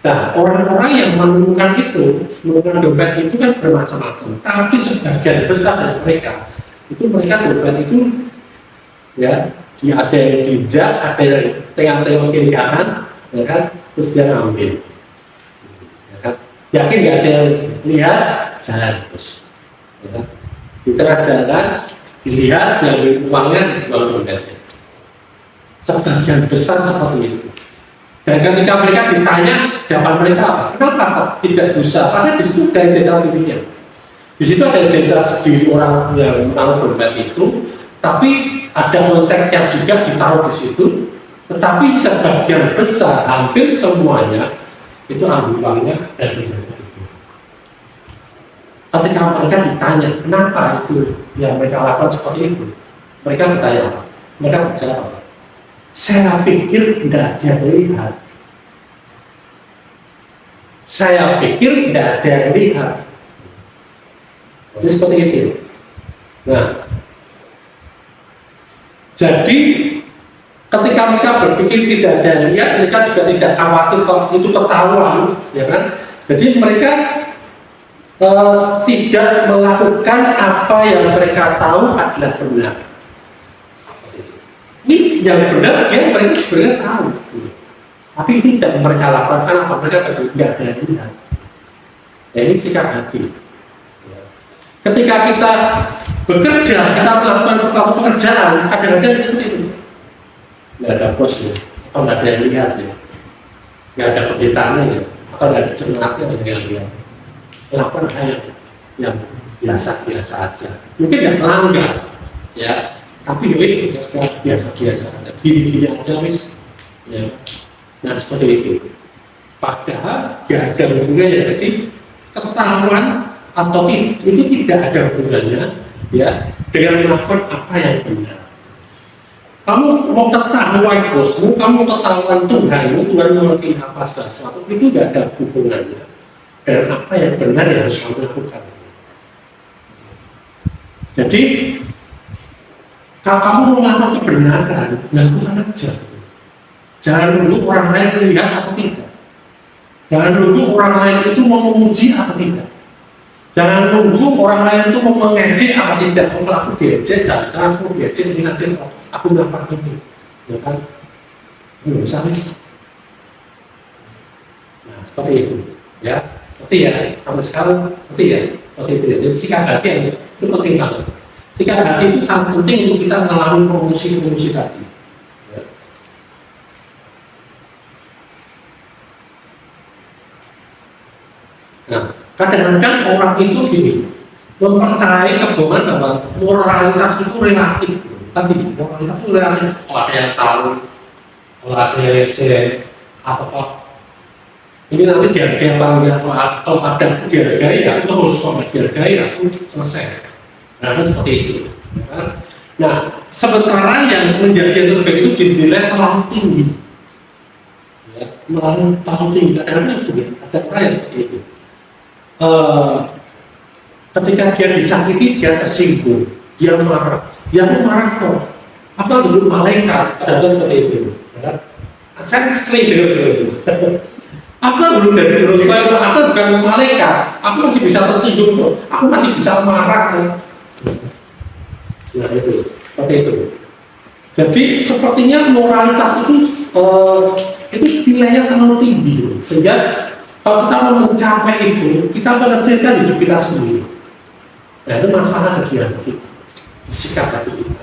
Nah, orang-orang yang menemukan dompet itu kan bermacam-macam. Tapi sebagian besar dari mereka dompet itu ya, ada yang diinjak, ada yang tengah-tengah kiri kanan, ya kan, terus dia ngambil. Ya kan? Yakin nggak ada yang lihat, jalan terus. Ya kan? Di tengah jalan dilihat yang uangnya dijual dompetnya. Sebagian besar seperti itu. Dan ketika mereka ditanya, jawaban mereka apa? Kenapa tidak bisa? Karena di situ ada identitas dirinya. Di situ ada identitas diri orang yang menaruh dompet itu, tapi ada konteksnya juga ditaruh di situ. Tetapi sebagian besar, hampir semuanya itu ambil uangnya dan dompetnya. ketika mereka ditanya kenapa itu yang mereka lakukan seperti itu, mereka bertanya apa? Mereka berjawab apa? Saya pikir tidak ada yang melihat. Saya pikir tidak ada yang melihat. Jadi seperti itu. Nah, jadi ketika mereka berpikir tidak ada yang lihat, mereka juga tidak khawatir kalau itu ketahuan, ya kan? Jadi mereka tidak melakukan apa yang mereka tahu adalah benar. Ini yang benar, mereka sebenarnya tahu. Tapi ini tidak mereka lakukan apa? Mereka tidak ada yang lihat. Ya, ini sikap hati. Ketika kita bekerja, kita melakukan pekerjaan, kadang-kadang seperti itu. Nggak ada bos ya, atau nggak ada yang lihat ya, nggak ada pendetanya ya, atau nggak ada jemaatnya yang lihat. Lakukan hal yang biasa-biasa aja. Mungkin nggak melanggar, ya, tapi wis biasa-biasa aja, gini-gini aja wis. Ya. Nah seperti itu. Padahal nggak ada hubungannya. Jadi ketahuan atau itu tidak ada hubungannya, ya, dengan melakukan apa yang benar. Kamu mau ketahuan bosmu, kamu ketahuan Tuhanmu, Tuhan mengerti apa sesuatu, itu tidak ada hubungannya dengan apa yang benar yang harus kamu lakukan. Jadi kalau kamu mau melakukan kebenaran, lakukan aja. Jangan nunggu orang lain melihat atau tidak. Jangan nunggu orang lain itu mau memuji atau tidak. Jangan nunggu orang lain itu mau mengejek apa tidak. Kalau aku diejek, jangan aku diejek ini nanti aku melakukan ini, ya kan? Ini bisa mis. Nah seperti itu, ya. Seperti ya, sampai sekarang seperti ya, seperti itu ya. Jadi sikap hati itu penting banget. Sikap hati itu sangat penting untuk kita mengalami promosi tadi. Ya. Nah, kadang-kadang orang itu gini, mempercayai kebohongan bahwa moralitas itu relatif. Tadi moralitas itu relatif. Oh, ada yang tahu, kalau ada yang leceh, atau ini nanti dihargai apa enggak? Kalau ada aku dihargai, aku terus kalau dihargai, aku selesai. Nah, seperti itu. Nah, sementara yang menjadi yang terbaik itu dinilai terlalu tinggi. Ya, terlalu tinggi. Kadang-kadang juga ada orang yang seperti itu. Ketika dia disakiti, dia tersinggung, dia marah. Ya aku marah kok. Apa duduk malaikat? Kadang-kadang seperti itu. Ya. Saya sering dengar itu. Aku belum dari Rasulullah, aku bukan malaikat. Aku masih bisa tersinggung kok. Aku masih bisa marah kok. Nah itu, seperti itu. Jadi sepertinya moralitas itu nilainya terlalu tinggi, sehingga kalau kita mau mencapai itu, kita mengecilkan hidup kita sendiri. Nah itu masalah kegiatan kita, sikap hati kita.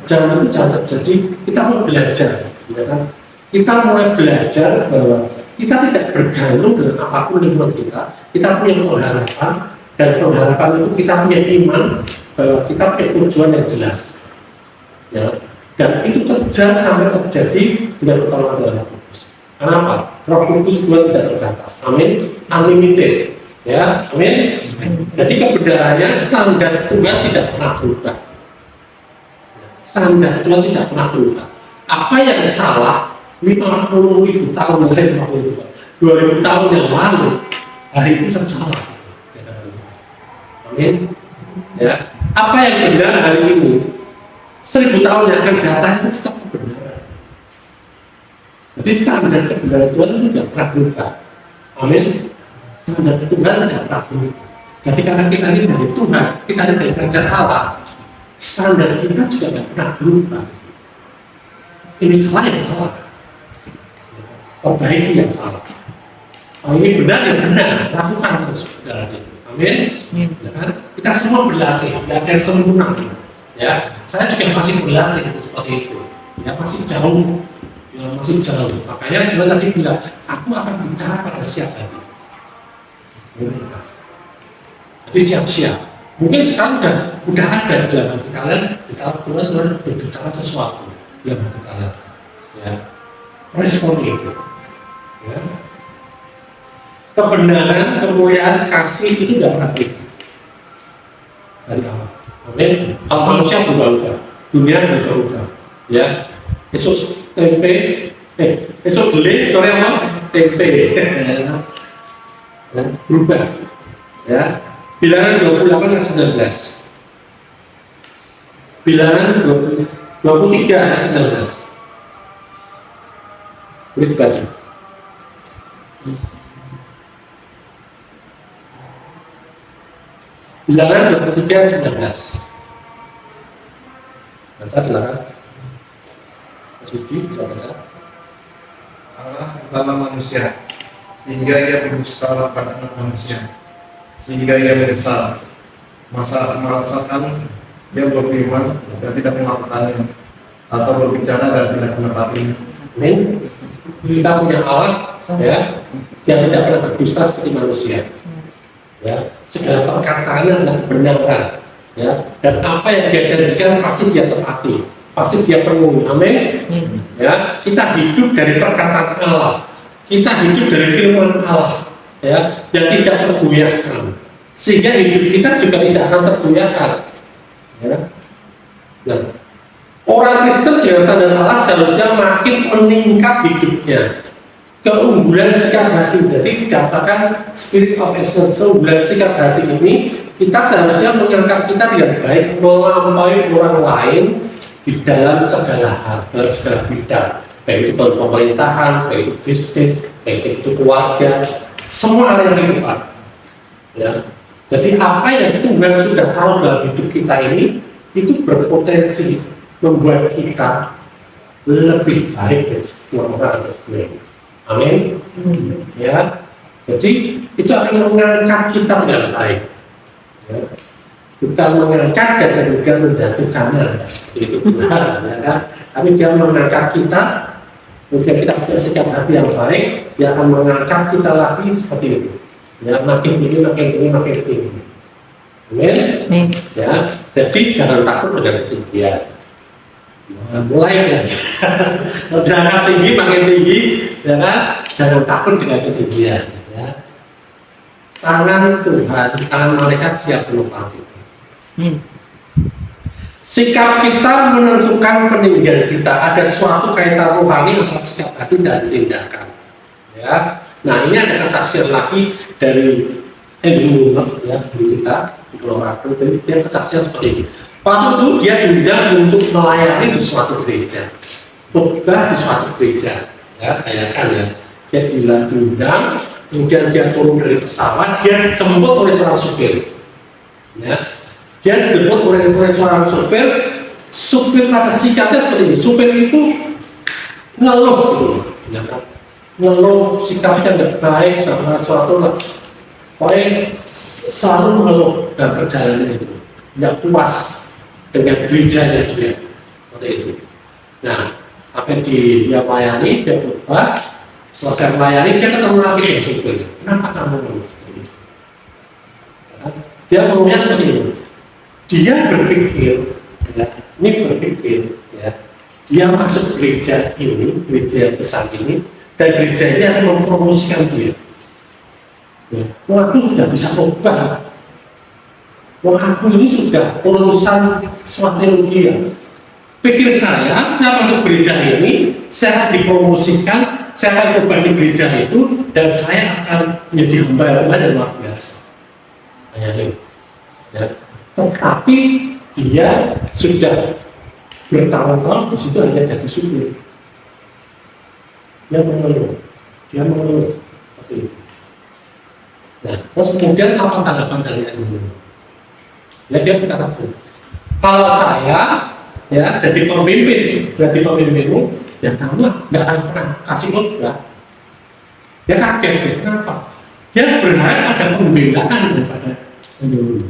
Jangan terjadi. Kita mau belajar, ya kan? Kita mulai belajar bahwa kita tidak bergantung dengan apapun lingkungan kita. Kita punya pengharapan, dan pengharapan itu kita punya iman bahwa kita punya tujuan yang jelas. Ya. Dan itu terjadi sampai terjadi dengan pertolongan Tuhan Roh Kudus. Kenapa? Roh Kudus Tuhan tidak terbatas. Amin. Unlimited. Ya, amin. Jadi kebenarannya standar Tuhan tidak pernah berubah. Standar Tuhan tidak pernah berubah. Apa yang salah 50.000 tahun lalu, 2000 tahun yang lalu, hari itu tersalah. Amin. Ya. Apa yang benar hari ini, 1000 tahun yang akan datang itu tetap kebenaran. Jadi standar kebenaran Tuhan itu tidak pernah berubah. Amin. Standar Tuhan tidak pernah berubah. Jadi karena kita ini dari Tuhan, kita ini dari kerajaan Allah, standar kita juga tidak pernah berubah. Ini salah yang salah. Perbaiki yang salah. Oh, ini benar yang benar, lakukan terus dalam itu. Amin. Ya kan? Kita semua berlatih, tidak ada yang sempurna. Ya, saya juga masih berlatih seperti itu. Ya, masih jauh, ya, masih jauh. Makanya Tuhan tadi bilang, aku akan bicara pada siapa tadi. Jadi siap-siap. Mungkin sekarang udah ada di dalam hati kalian, kalau Tuhan berbicara sesuatu dalam hati kalian. Ya, respon itu. Ya. kebenaran, kemuliaan, kasih itu tidak pernah berhenti dari awal. Amin. Kalau manusia berubah-ubah, dunia berubah-ubah. Ya, esok tempe, esok beli, sore apa? Tempe. Ya, berubah. Ya, bilangan 28 ayat 19. Bilangan 23 ayat 19. Boleh dibaca. Bilangan 23 ayat 19. Baca silakan. Suci, bisa baca. Allah adalah manusia, sehingga ia berdusta pada anak manusia, sehingga ia menyesal. Merasakan ia berfirman dan tidak mengatakannya, atau berbicara dan tidak menepatinya. Amin. Kita punya Allah, ya, yang tidak pernah berdusta seperti manusia. Ya, segala perkataannya adalah kebenaran. Ya, dan apa yang dia janjikan pasti dia tepati, pasti dia penuhi. Amin. Ya, kita hidup dari perkataan Allah, kita hidup dari firman Allah, ya, yang tidak tergoyahkan, sehingga hidup kita juga tidak akan tergoyahkan. Ya. Nah, orang Kristen dengan standar Allah seharusnya makin meningkat hidupnya, keunggulan sikap hati. Jadi dikatakan spirit of excellence, keunggulan sikap hati ini kita seharusnya mengangkat kita dengan baik melampaui orang lain di dalam segala hal, dalam segala bidang, baik itu pemerintahan, baik itu bisnis, baik itu keluarga, semua area kehidupan. Ya. Jadi apa yang Tuhan sudah taruh dalam hidup kita ini itu berpotensi membuat kita lebih baik dari semua orang lain. Amin. Ya. Jadi itu akan mengangkat kita dengan baik. Ya. Bukan mengangkat dan kemudian menjatuhkannya. Itu Tuhan, ya kan? Tapi dia mengangkat kita, kemudian kita punya sikap hati yang baik, dia akan mengangkat kita lagi seperti itu. Ya, makin tinggi, makin tinggi, makin tinggi. Amin. Ya, jadi jangan takut dengan ketinggian. Mulai belajar. Udah angkat tinggi, makin tinggi, ya kan? Jangan takut dengan ketinggian. Ya. Tangan Tuhan, tangan malaikat siap menopang kita. Sikap kita menentukan peninggian kita. Ada suatu kaitan rohani antara sikap hati dan tindakan. Ya. Nah, ini ada kesaksian lagi dari Andrew Woolworth, ya, guru kita di Colorado. Jadi dia kesaksian seperti ini. Waktu itu dia diundang untuk melayani di suatu gereja, khotbah di suatu gereja. Ya, bayangkan ya, dia diundang, kemudian dia turun dari pesawat, dia dijemput oleh seorang supir. Ya, dia dijemput oleh seorang supir. Supir pada sikapnya seperti ini. Supir itu ngeluh, gitu, ya kan? Ngeluh, sikapnya tidak baik sama sesuatu lah. Pokoknya selalu mengeluh dalam perjalanan itu, tidak puas dengan gerejanya dia, seperti itu. Nah, apa yang dia layani, dia berubah, selesai melayani, dia ketemu lagi dengan supir. Kenapa kamu mengeluh seperti itu? Dia mengeluhnya seperti itu. Dia berpikir, ya, ini berpikir, ya, dia masuk gereja ini, gereja besar ini, dan gereja ini akan mempromosikan dia. Ya, aku sudah bisa berubah. Aku ini sudah urusan suatu teologi. Pikir saya masuk gereja ini, saya akan dipromosikan, saya akan berubah di gereja itu, dan saya akan menjadi hamba Tuhan yang luar biasa. Ya. Tetapi dia sudah bertahun-tahun di situ hanya jadi supir. Dia mengeluh. Seperti itu. Nah, terus kemudian apa tanggapan dari Andrew? Ya, dia berkata seperti, kalau saya ya jadi pemimpin, berarti pemimpinmu, ya kamu nggak akan pernah kasih khotbah. Dia kaget, ya, kenapa? Dia berharap ada pembelaan daripada Andrew.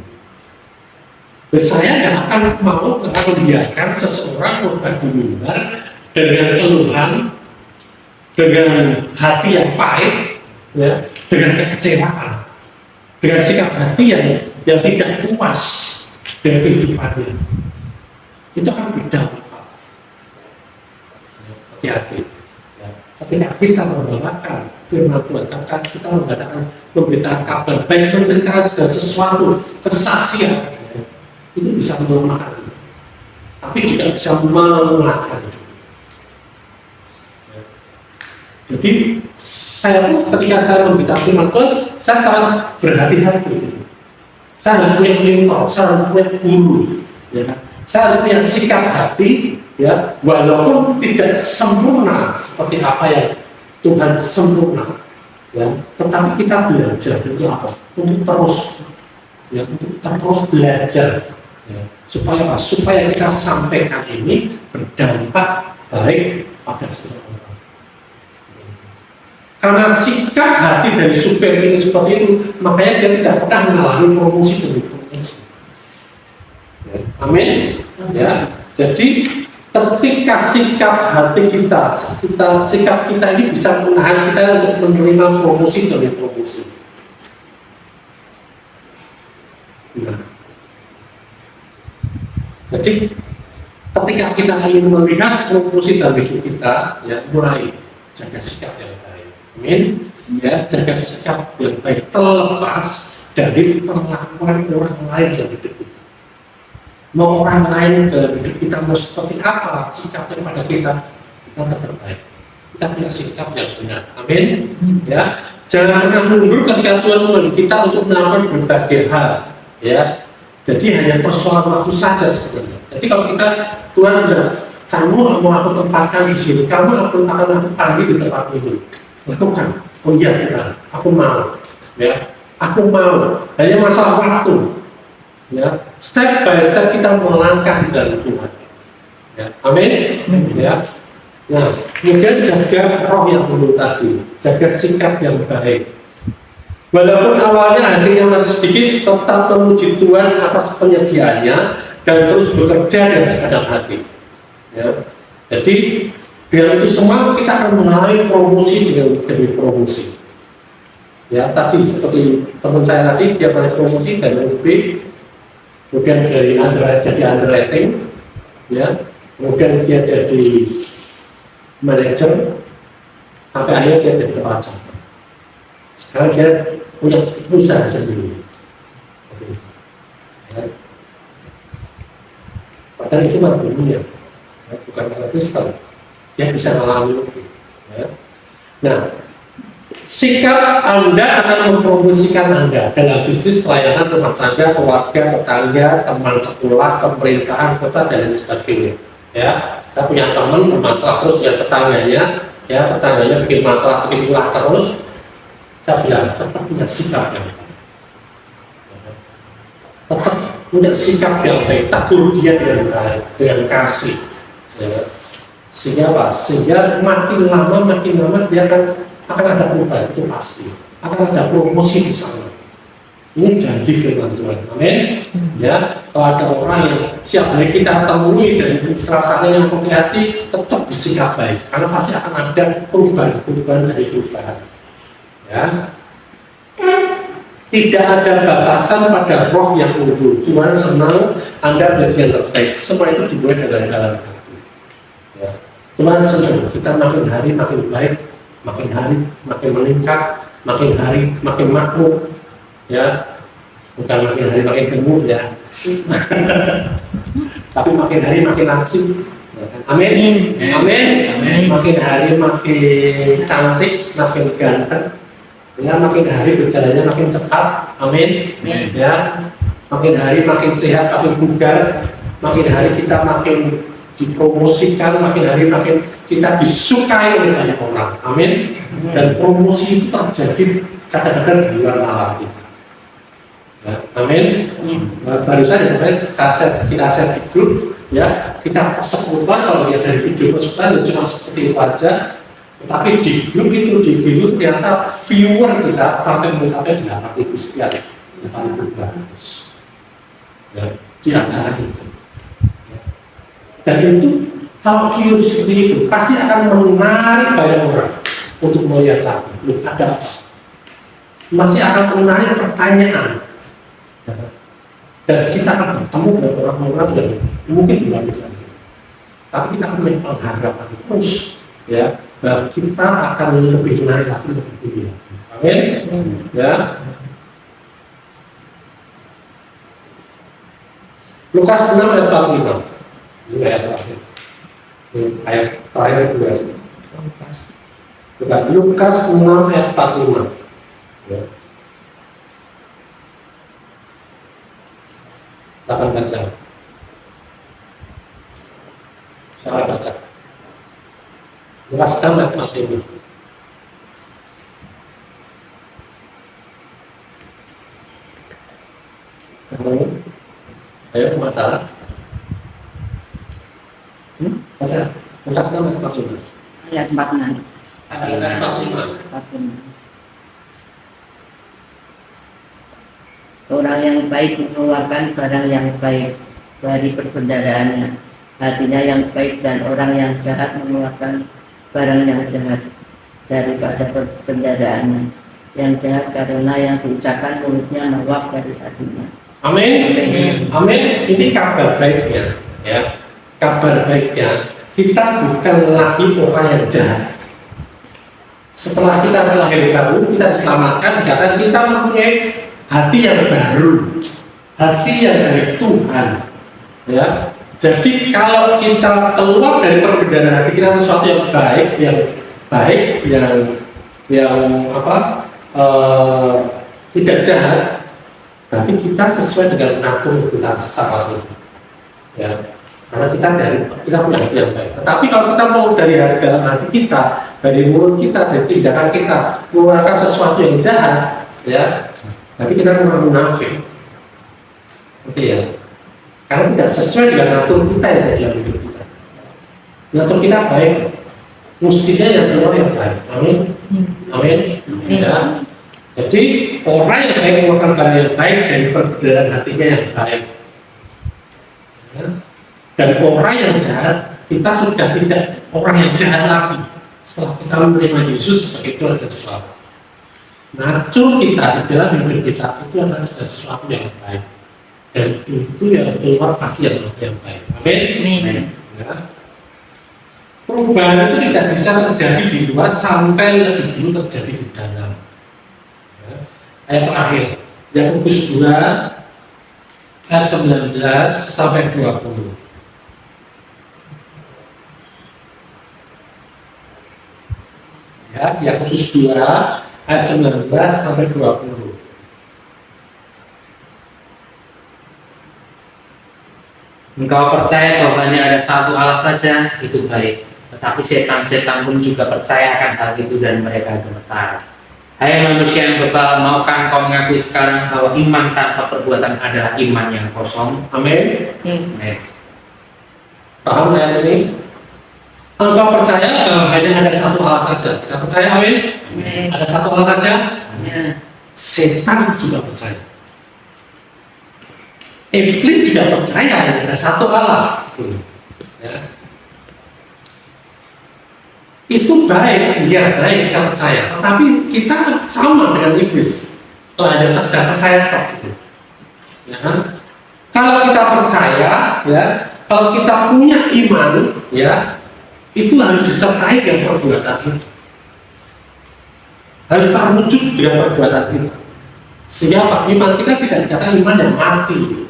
Saya nggak akan mau membiarkan seseorang khotbah di mimbar dengan keluhan, dengan hati yang pahit, ya, dengan kekecewaan, dengan sikap hati yang tidak puas dengan kehidupannya. Itu akan beda, Pak. Hati-hati. Ya. Ketika kita membawakan firman Tuhan. Karena kita memberitakan kabar baik, menceritakan segala sesuatu, kesaksian, itu bisa melemahkan, tapi juga bisa menguatkan. Jadi saya pun ketika saya memberitakan firman Tuhan, saya sangat berhati-hati. Saya harus punya mentor, saya harus punya guru, ya. Saya harus punya sikap hati, ya, walaupun tidak sempurna seperti apa yang Tuhan sempurna, ya. Tetapi kita belajar untuk apa? Untuk terus, ya, untuk terus belajar, ya. Supaya apa? Supaya kita sampaikan ini berdampak baik pada semua orang. Karena sikap hati dari supir ini seperti itu, makanya dia tidak pernah mengalami promosi demi promosi. Ya, amin. Ya, jadi ketika sikap hati kita, sikap kita ini bisa menahan kita untuk menerima promosi demi promosi. Nah, jadi ketika kita ingin melihat promosi dalam hidup kita, ya mulai jaga sikap yang baik. Amin. Ya, jaga sikap yang baik terlepas dari perlakuan orang lain dalam hidup kita. Mau orang lain dalam hidup kita mau seperti apa sikapnya pada kita tetap baik. Kita punya sikap yang benar. Amin. Ya, jangan pernah mundur ketika Tuhan memberi kita untuk melakukan berbagai hal. Ya, jadi hanya persoalan waktu saja sebenarnya. Jadi kalau kita Tuhan bilang, kamu mau aku tempatkan di sini, kamu akan aku panggil di tempat ini. Lakukan. Oh iya kita, aku mau, ya, aku mau. Hanya masalah waktu, ya. Step by step kita melangkah di dalam Tuhan. Ya. Amin. Ya. Nah, kemudian jaga roh yang dulu tadi, jaga sikap yang baik. Walaupun awalnya hasilnya masih sedikit, tetap memuji Tuhan atas penyediaannya dan terus bekerja dengan segenap hati. Ya. Jadi dengan itu semua kita akan mengalami promosi demi promosi. Ya, tadi seperti teman saya tadi dia meraih promosi dari UB, kemudian dari jadi underwriting, ya, kemudian dia jadi manajer, sampai akhirnya dia jadi kepala cabang. Sekarang dia punya usaha sendiri. Ya. Padahal itu mah dunia, ya, bukan kata Kristen. Yang bisa mengalami itu. Ya. Nah, sikap Anda akan mempromosikan Anda dalam bisnis, pelayanan, rumah tangga, keluarga, tetangga, teman sekolah, pemerintahan, kota, dan lain sebagainya. Ya, saya punya teman bermasalah terus dengan tetangganya, ya, tetangganya bikin masalah, bikin ulah terus. Saya bilang tetap punya sikap yang baik. Tetap punya sikap yang baik, tegur dia dengan baik, dengan kasih. Ya. Sehingga apa? Sehingga makin lama dia akan ada perubahan, itu pasti. Akan ada promosi di sana. Ini janji firman Tuhan. Amin. Ya, kalau ada orang yang siap hari kita temui dan rasanya yang pakai hati, tetap bersikap baik. Karena pasti akan ada perubahan dari perubahan. Ya. Tidak ada batasan pada roh yang unggul. Tuhan senang Anda menjadi yang terbaik. Semua itu dibuat dengan dalam hati. Ya. Tuhan senang kita makin hari makin baik, makin hari makin meningkat, makin hari makin makmur, ya, bukan makin hari makin gemuk, ya, tapi makin hari makin langsing. Amin. Amin. Makin hari makin cantik, makin ganteng, ya, makin hari berjalannya makin cepat. Amin. Ya, makin hari makin sehat, makin bugar, makin hari kita makin dipromosikan, makin hari makin kita disukai oleh banyak orang. Amin. Dan promosi itu terjadi kadang-kadang di luar nalar kita. Ya, amin. Baru saja kita share di grup, ya, kita persekutuan. Kalau lihat dari video persekutuan cuma seperti itu aja, tapi di grup itu ternyata viewer kita sampai mencapai 8.000 sekian, 8.200, ya, di acara itu. Dan itu kalau view seperti itu pasti akan menarik banyak orang untuk melihat lagi. Loh, ada apa? Masih akan menarik pertanyaan. Dan kita akan bertemu dengan orang-orang yang mungkin tidak bisa. Tapi kita punya pengharapan terus, ya, bahwa kita akan lebih naik lagi, lebih tinggi. Amin. Ya. Lukas 6 ayat 45. Ini ayat terakhir. Ini ayat terakhir kedua. Lukas 6 ayat 45. Ya. Kita baca. Saya baca. Lukas 6 ayat 45. Ayo, masalah. Baca. Lukas 6 ayat 45. Ayat 46. Ayat 45. 46. Orang yang baik mengeluarkan barang yang baik dari perbendaharaannya, hatinya yang baik, dan orang yang jahat mengeluarkan barang yang jahat daripada perbendaharaannya. Yang jahat karena yang diucapkan mulutnya meluap dari hatinya. Amin. Amin. Ini kabar baiknya, ya. Kabar baiknya, kita bukan lagi orang yang jahat. Setelah kita lahir baru, kita diselamatkan, dikatakan kita mempunyai hati yang baru, hati yang dari Tuhan, ya. Jadi kalau kita keluar dari perbedaan hati kita sesuatu yang baik, yang tidak jahat, berarti kita sesuai dengan natur kita saat ini, ya. Karena kita punya hati yang baik. Tetapi kalau kita mau dari dalam hati kita, dari mulut kita, dari tindakan kita mengeluarkan sesuatu yang jahat, ya. Nanti kita kurang munafik, oke ya? Karena tidak sesuai dengan natur kita yang ada dalam hidup kita. Natur kita baik, mestinya yang keluar yang baik. Amin. Amin. Ya. Jadi orang yang baik mengeluarkan barang yang baik dari perbedaan hatinya yang baik. Ya. Dan orang yang jahat, kita sudah tidak orang yang jahat lagi setelah kita menerima Yesus sebagai Tuhan dan Selamat. Natur kita di dalam hidup kita itu adalah sesuatu yang baik, dan itu yang keluar pasti yang baik. Amin. Ya. Perubahan itu tidak bisa terjadi di luar sampai lebih dulu terjadi di dalam. Ya. Ayat terakhir, Yakobus 2 ayat 19 sampai 20. Ya, Yakobus 2 ayat 19 sampai 20. Engkau percaya bahwa hanya ada satu Allah saja, itu baik. Tetapi setan-setan pun juga percaya akan hal itu dan mereka gemetar. Hai manusia yang bebal, maukah engkau mengakui sekarang bahwa iman tanpa perbuatan adalah iman yang kosong? Amin. Amin. Paham ayat ini? Engkau percaya bahwa hanya ada satu Allah saja. Kita percaya, amin? Ada satu Allah saja. Setan juga percaya. Iblis juga percaya ada satu Allah. Ya. Itu baik, ya baik, kita percaya. Tetapi kita sama dengan iblis. Pelajar cerdas percaya kok. Ya. Kalau kita percaya, ya, kalau kita punya iman, ya, itu harus disertai dengan perbuatan itu. Harus terwujud dengan perbuatan kita. Sehingga iman kita tidak dikatakan iman yang mati.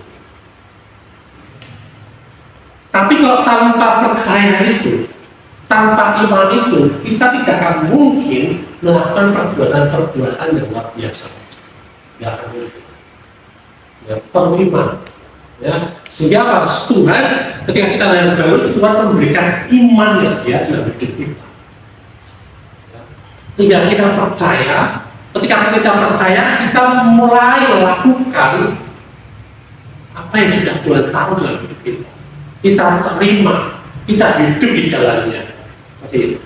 Tapi kalau tanpa percaya itu, tanpa iman itu, kita tidak akan mungkin melakukan perbuatan-perbuatan yang luar biasa. Tidak akan mungkin. Ya, perlu iman. Ya, sehingga apa? Tuhan ketika kita lahir baru, Tuhan memberikan iman yang dia dalam hidup kita. Ya. Tinggal kita percaya. Ketika kita percaya, kita mulai melakukan apa yang sudah Tuhan taruh dalam hidup kita. Kita terima, kita hidup di dalamnya. Seperti itu.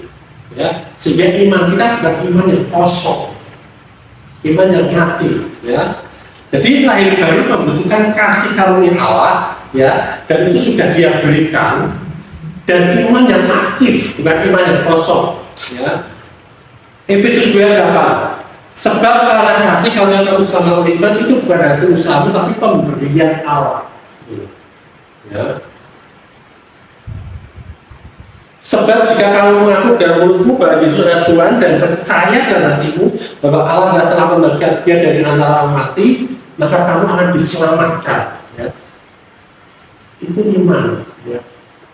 Ya, sehingga iman kita bukan iman yang kosong, iman yang mati. Ya. Jadi lahir baru membutuhkan kasih karunia Allah, ya, dan itu sudah Dia berikan, dan iman yang aktif, bukan iman yang kosong. Ya. Efesus 2 ayat 8. Sebab karena kasih karunia Tuhan sama iman itu bukan hasil usahamu, tapi pemberian Allah. Ya. Sebab jika kamu mengaku dalam mulutmu bahwa Yesus adalah Tuhan dan percaya dalam hatimu bahwa Allah telah membangkitkan Dia dari antara orang mati, maka kamu akan diselamatkan. Ya. Itu iman. Ya.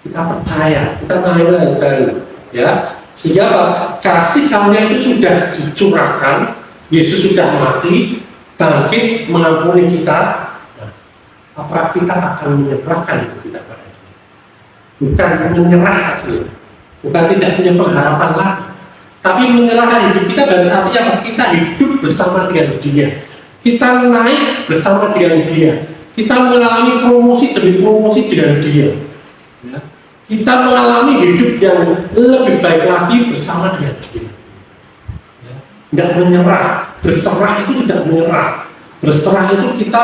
Kita percaya, kita mengalami baru. Ya. Sehingga apa? Kasih karunia itu sudah dicurahkan, Yesus sudah mati, bangkit, mengampuni kita. Nah, apakah kita akan menyerahkan itu kita pada Dia? Bukan menyerah lagi, bukan tidak punya pengharapan lagi, tapi menyerahkan hidup kita berarti apa? Kita hidup bersama dengan Dia, kita naik bersama dengan Dia, kita mengalami promosi demi promosi dengan Dia, ya. Kita mengalami hidup yang lebih baik lagi bersama dengan Dia. Ya. Tidak menyerah, berserah itu tidak menyerah, berserah itu kita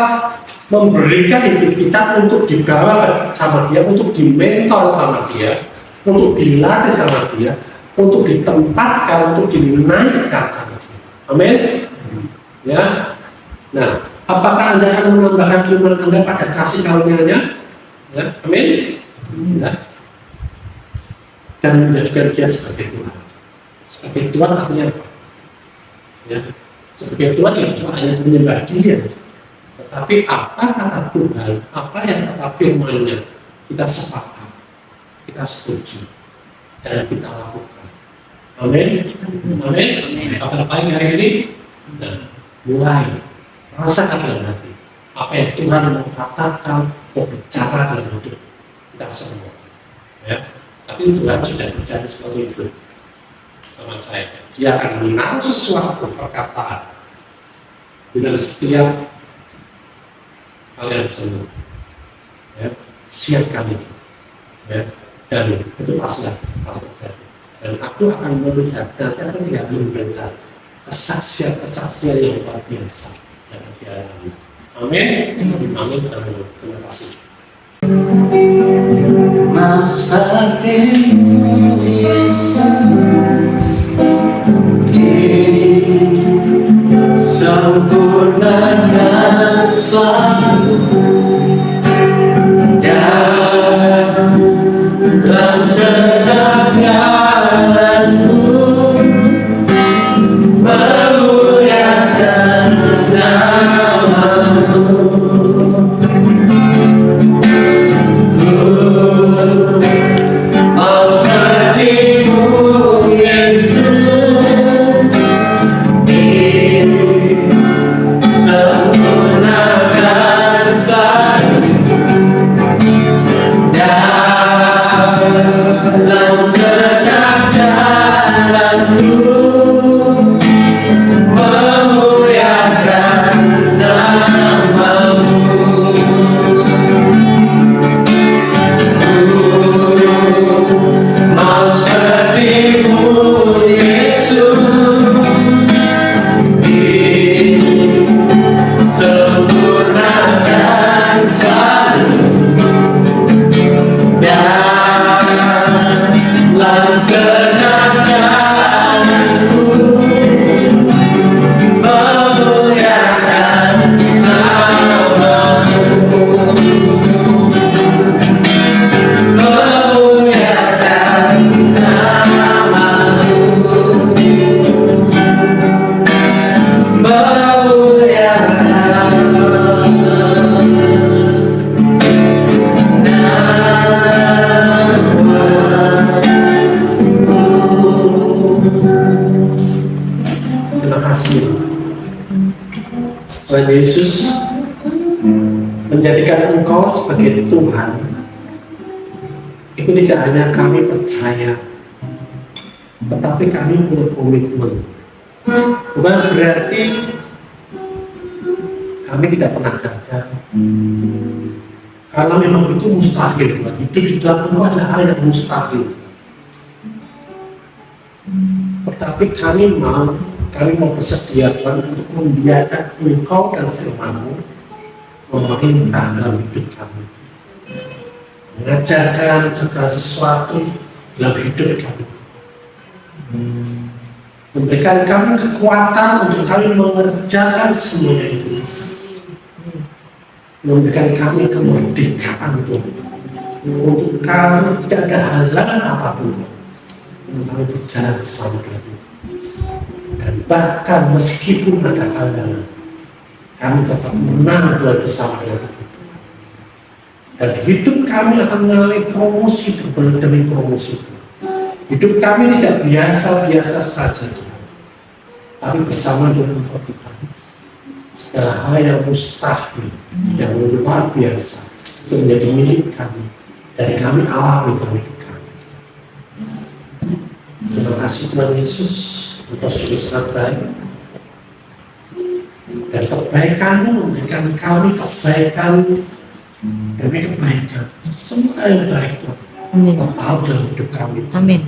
memberikan hidup kita untuk dibawa sama Dia, untuk dimentor sama Dia, untuk dilatih sama Dia, untuk ditempatkan, untuk dinaikkan sama Dia. Amin. Ya. Nah, apakah Anda akan menambahkan iman Anda pada kasih karunia-Nya? Ya. Amin. Ya. Dan menjadikan Dia sebagai Tuhan. Sebagai Tuhan artinya apa? Ya. Sebagai Tuhan ya cuma hanya menyembah Dia. Tetapi apa kata Tuhan, apa yang kata firman-Nya, kita sepakat, kita setuju, dan kita lakukan. Amin. Amin. Kabar baik hari ini. Nah, mulai rasakan dalam hati apa yang Tuhan mau katakan, mau bicara dalam hidup kita semua. Ya. Tapi Tuhan sudah bicara seperti itu sama saya. Dia akan menaruh sesuatu perkataan di dalam setiap kalian semua, ya, siapkan itu, ya, dan itu pasti terjadi. Dan aku akan melihat, nanti akan tidak mendengar kesaksian yang luar biasa yang dialami. Amin. Amin. Terima kasih. Mas sepertimu Yesus disempurnakan selalu dalam segala jalanmu, memuliakan nama-Mu. Tuhan Yesus menjadikan Engkau sebagai Tuhan. Itu tidak hanya kami percaya, tetapi kami berkomitmen. Bukan berarti kami tidak pernah gagal, karena memang itu mustahil. Hidup di dalam Engkau adalah hal yang mustahil. Tetapi kami mau bersedia Tuhan untuk membiarkan Engkau dan firman-Mu memerintah dalam hidup kami, mengajarkan segala sesuatu dalam hidup kami, memberikan kami kekuatan untuk kami mengerjakan semuanya itu, memberikan kami kemerdekaan Tuhan Untuk kami tidak ada halangan apapun untuk kami berjalan bersama dengan Tuhan. Dan bahkan meskipun ada halangan, kami tetap menang Tuhan bersama dengan Tuhan. Dan hidup kami akan mengalami promosi demi promosi itu. Hidup kami tidak biasa-biasa saja Tuhan, tapi bersama dengan Tuhan. Segala hal yang mustahil, yang luar biasa, itu menjadi milik kami. Dan kami alami dalam hidup kami. Terima kasih Tuhan Yesus, Engkau sungguh sangat baik. Dan kebaikan-Mu memberikan kami kebaikan demi kebaikan. Semua yang baik Tuhan, Amin. Engkau tahu dalam hidup kami. Amin.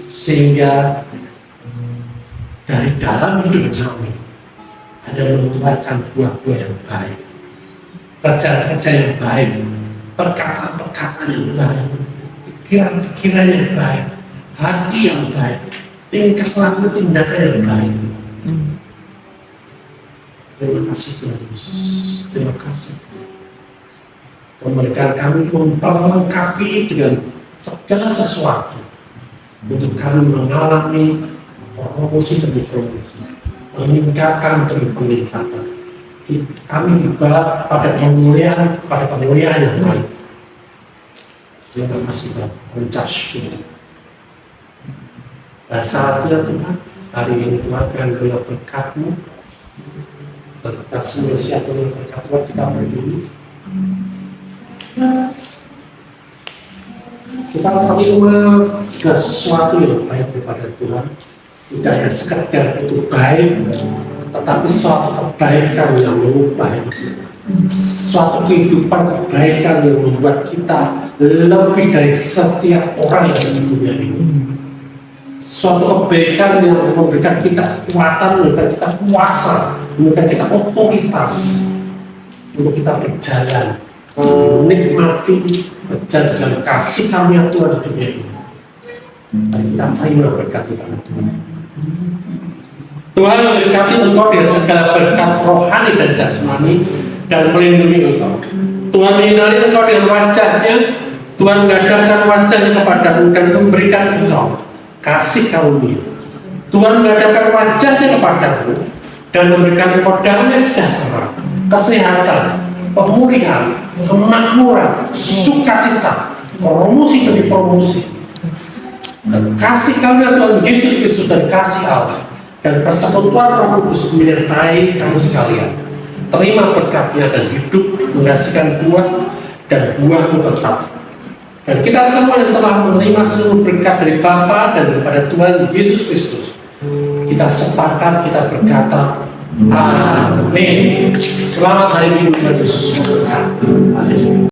Sehingga dari dalam hidup kami ada mengeluarkan buah-buah yang baik, kerja-kerja yang baik, perkataan-perkataan yang baik, pikiran-pikiran yang baik, hati yang baik, tingkah laku tindakan yang baik. Terima kasih Tuhan Yesus. Terima kasih. Memberikan kami memperlengkapi dengan segala sesuatu untuk kami mengalami promosi demi promosi, peningkatan demi peningkatan. Kami dibawa pada kemuliaan yang lain. Terima kasih Tuhan, mengucap syukur. Dan saatnya Tuhan, hari ini Tuhan akan beri berkat-Mu. Dan kita semua siap dengan berkat Tuhan, kita berdiri. Kita terima segala sesuatu yang baik kepada Tuhan. Tidak hanya sekedar itu baik, tetapi suatu kebaikan yang mengubah hidup kita. Suatu kehidupan kebaikan yang membuat kita lebih dari setiap orang yang ada di dunia ini. Suatu kebaikan yang memberikan kita kekuatan, memberikan kita kuasa, memberikan kita otoritas untuk kita berjalan, menikmati berjalan dalam kasih karunia Tuhan di dunia ini. Dan kita terima berkat Tuhan. Tuhan memberkati engkau dengan segala berkat rohani dan jasmani dan melindungi engkau. Tuhan menyinari engkau dengan wajahnya. Tuhan menghadapkan wajahnya kepadamu dan memberikan engkau kasih karunia. Tuhan menghadapkan wajahnya kepadamu dan memberikan engkau damai sejahtera, kesehatan, pemulihan, kemakmuran, sukacita, promosi demi promosi. Dan kasih karunia Tuhan Yesus Kristus dan kasih Allah dan persekutuan Roh Kudus menyertai kamu sekalian. Terima berkatnya dan hidup menghasilkan buah dan buahmu tetap. Dan kita semua yang telah menerima seluruh berkat dari Bapa dan daripada Tuhan Yesus Kristus, kita sepakat, kita berkata, Amin. Selamat hari Minggu Tuhan Yesus memberkati. Amin.